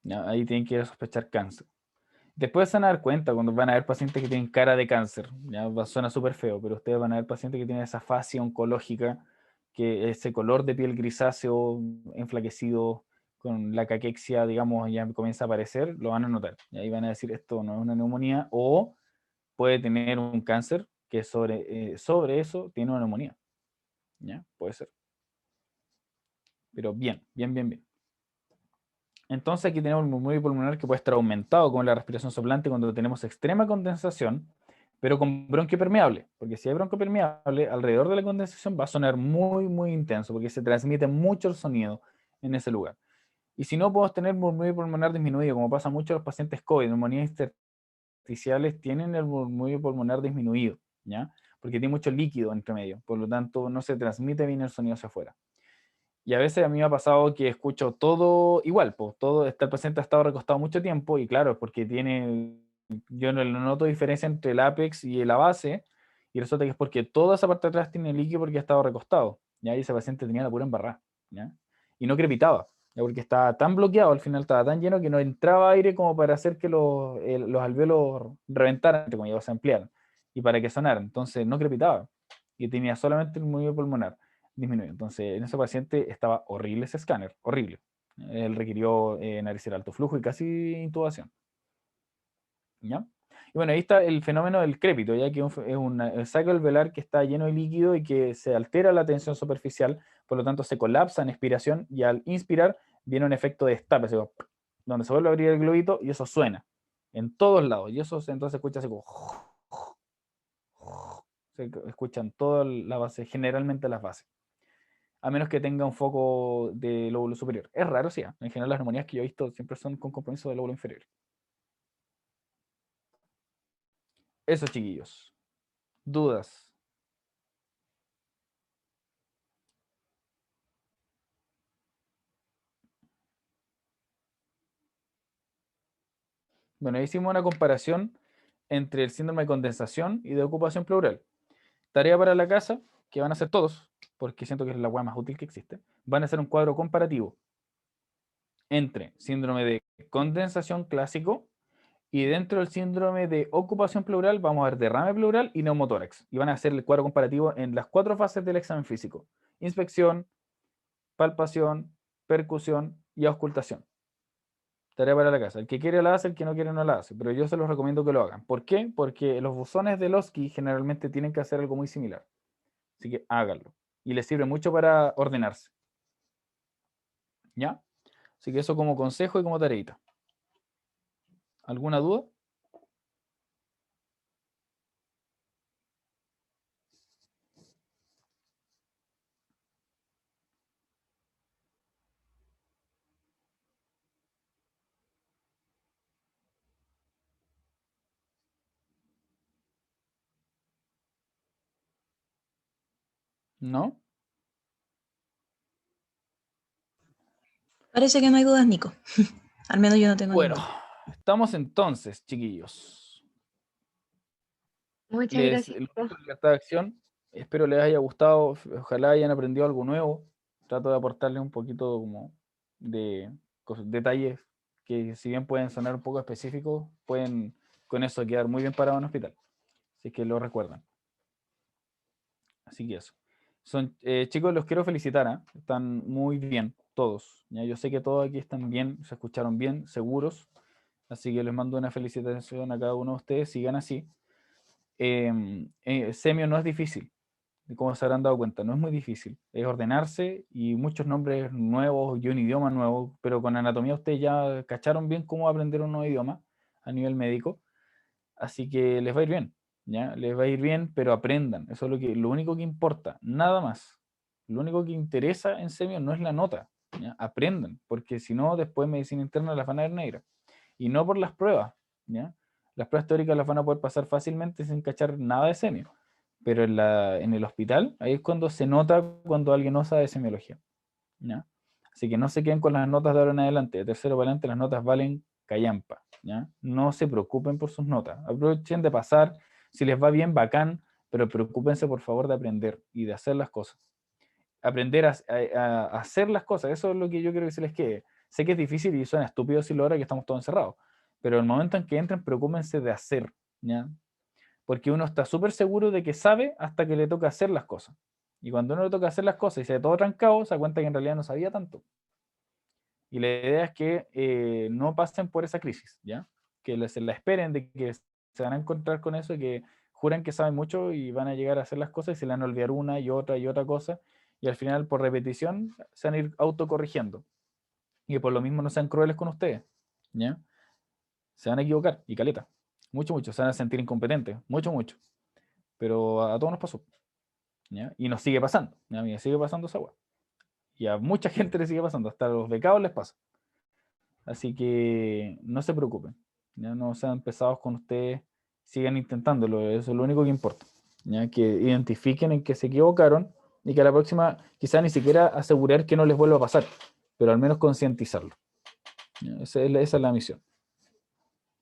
¿Ya? Ahí tienen que ir a sospechar cáncer. Después se van a dar cuenta cuando van a ver pacientes que tienen cara de cáncer. Ya suena súper feo, pero ustedes van a ver pacientes que tienen esa fascia oncológica, que ese color de piel grisáceo, enflaquecido, con la caquexia, digamos, ya comienza a aparecer, lo van a notar. Y ahí van a decir, esto no es una neumonía, o puede tener un cáncer que sobre eso tiene una neumonía. ¿Ya? Puede ser. Pero bien, bien, bien, bien. Entonces aquí tenemos el murmullo pulmonar que puede estar aumentado con la respiración soplante cuando tenemos extrema condensación, pero con bronquio permeable, porque si hay bronquio permeable, alrededor de la condensación va a sonar muy, muy intenso, porque se transmite mucho el sonido en ese lugar. Y si no, podemos tener murmullo pulmonar disminuido, como pasa mucho en los pacientes COVID, neumonías intersticiales tienen el murmullo pulmonar disminuido, ¿ya? Porque tiene mucho líquido entre medio, por lo tanto no se transmite bien el sonido hacia afuera. Y a veces a mí me ha pasado que escucho todo igual, pues todo, el paciente ha estado recostado mucho tiempo y claro, es porque yo no noto diferencia entre el ápex y la base y resulta que es porque toda esa parte de atrás tiene líquido porque ha estado recostado, ¿ya? Y ese paciente tenía la pura embarrada, ¿ya? Y no crepitaba, ¿ya? Porque estaba tan bloqueado, al final estaba tan lleno que no entraba aire como para hacer que los alvéolos reventaran, como ya se ampliaran, y para que sonaran, entonces no crepitaba y tenía solamente el movimiento pulmonar disminuye. Entonces, en ese paciente estaba horrible ese escáner, horrible. Él requirió nariz alto flujo y casi intubación. ¿Ya? Y bueno, ahí está el fenómeno del crépito, ya que es un saco alveolar que está lleno de líquido y que se altera la tensión superficial, por lo tanto se colapsa en expiración y al inspirar viene un efecto de destape, donde se vuelve a abrir el globito y eso suena en todos lados. Y eso entonces se escucha así como... Se escuchan toda la base, generalmente las bases, a menos que tenga un foco de lóbulo superior. Es raro, sí. En general las neumonías que yo he visto siempre son con compromiso del lóbulo inferior. Eso, chiquillos. ¿Dudas? Bueno, ahí hicimos una comparación entre el síndrome de condensación y de ocupación pleural. Tarea para la casa, que van a hacer todos, porque siento que es la hueá más útil que existe. Van a hacer un cuadro comparativo entre síndrome de condensación clásico y dentro del síndrome de ocupación pleural vamos a ver derrame pleural y neumotórax. Y van a hacer el cuadro comparativo en las 4 fases del examen físico. Inspección, palpación, percusión y auscultación. Tarea para la casa. El que quiere la hace, el que no quiere no la hace. Pero yo se los recomiendo que lo hagan. ¿Por qué? Porque los buzones de Losky generalmente tienen que hacer algo muy similar. Así que háganlo. Y les sirve mucho para ordenarse. ¿Ya? Así que eso como consejo y como tareita. ¿Alguna duda? ¿No? Parece que no hay dudas, Nico. Al menos yo no tengo Bueno, ninguna. estamos entonces, chiquillos. Muchas gracias. Lo dejo en libertad de acción. Espero les haya gustado. Ojalá hayan aprendido algo nuevo. Trato de aportarles un poquito como de detalles que, si bien pueden sonar un poco específicos, pueden con eso quedar muy bien parados en el hospital. Así que lo recuerdan. Así que eso. Chicos, los quiero felicitar, ¿ah? Están muy bien, todos. ¿Ya? Yo sé que todos aquí están bien, se escucharon bien, seguros. Así que les mando una felicitación a cada uno de ustedes. Sigan así. Semio no es difícil, como se habrán dado cuenta, no es muy difícil. Es ordenarse y muchos nombres nuevos y un idioma nuevo, pero con anatomía ustedes ya cacharon bien cómo aprender un nuevo idioma a nivel médico. Así que les va a ir bien, ¿ya? Les va a ir bien, pero aprendan. Eso es lo único que importa, nada más. Lo único que interesa en semio no es la nota, ¿ya? Aprendan, porque si no, después medicina interna las van a ver negras. Y no por las pruebas, ¿ya? Las pruebas teóricas las van a poder pasar fácilmente sin cachar nada de semio. Pero en el hospital, ahí es cuando se nota cuando alguien no sabe de semiología, ¿ya? Así que no se queden con las notas de ahora en adelante. De tercero para adelante las notas valen callampa, ¿ya? No se preocupen por sus notas. Aprovechen de pasar. Si les va bien, bacán, pero preocúpense por favor de aprender y de hacer las cosas. Aprender a hacer las cosas. Eso es lo que yo quiero que se les quede. Sé que es difícil y suena estúpido decirlo ahora que estamos todos encerrados, pero el momento en que entren, preocúpense de hacer, ¿ya? Porque uno está súper seguro de que sabe hasta que le toca hacer las cosas. Y cuando uno le toca hacer las cosas y se ve todo trancado, se da cuenta que en realidad no sabía tanto. Y la idea es que no pasen por esa crisis, ¿ya? Que se la esperen de que se van a encontrar con eso y que juran que saben mucho y van a llegar a hacer las cosas y se le van a olvidar una y otra cosa. Y al final, por repetición, se van a ir autocorrigiendo. Y por lo mismo no sean crueles con ustedes, ¿ya? Se van a equivocar, y caleta. Mucho, se van a sentir incompetentes, mucho. Pero a todos nos pasó, ¿ya? Y nos sigue pasando, ¿ya? A mí me sigue pasando esa agua. Y a mucha gente le sigue pasando, hasta a los becados les pasa. Así que no se preocupen, ¿ya? No sean pesados con ustedes, sigan intentándolo, eso es lo único que importa, ¿ya? Que identifiquen en que se equivocaron y que a la próxima quizá ni siquiera asegurar que no les vuelva a pasar, pero al menos concientizarlo, ¿ya? Esa es la misión.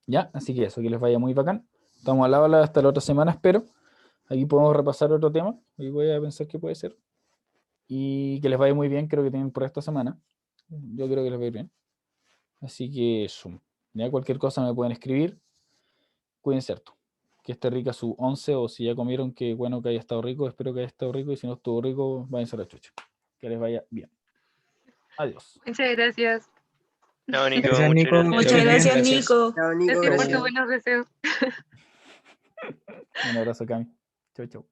¿Ya? Así que eso, que les vaya muy bacán. Estamos al habla hasta la otra semana, espero. Aquí podemos repasar otro tema. Hoy voy a pensar qué puede ser. Y que les vaya muy bien, creo que tienen por esta semana. Yo creo que les va a ir bien. Así que eso. Ya cualquier cosa me pueden escribir. Cuídense harto. Que esté rica su 11 o si ya comieron, que bueno que haya estado rico. Espero que haya estado rico y si no estuvo rico, váyanse a la chucha. Que les vaya bien. Adiós. Muchas gracias. Chao, Nico. Gracias, Nico. Muchas gracias, Nico. Chao, Nico. Gracias por tus Gracias. buenos deseos. Un abrazo, Cami. Chau.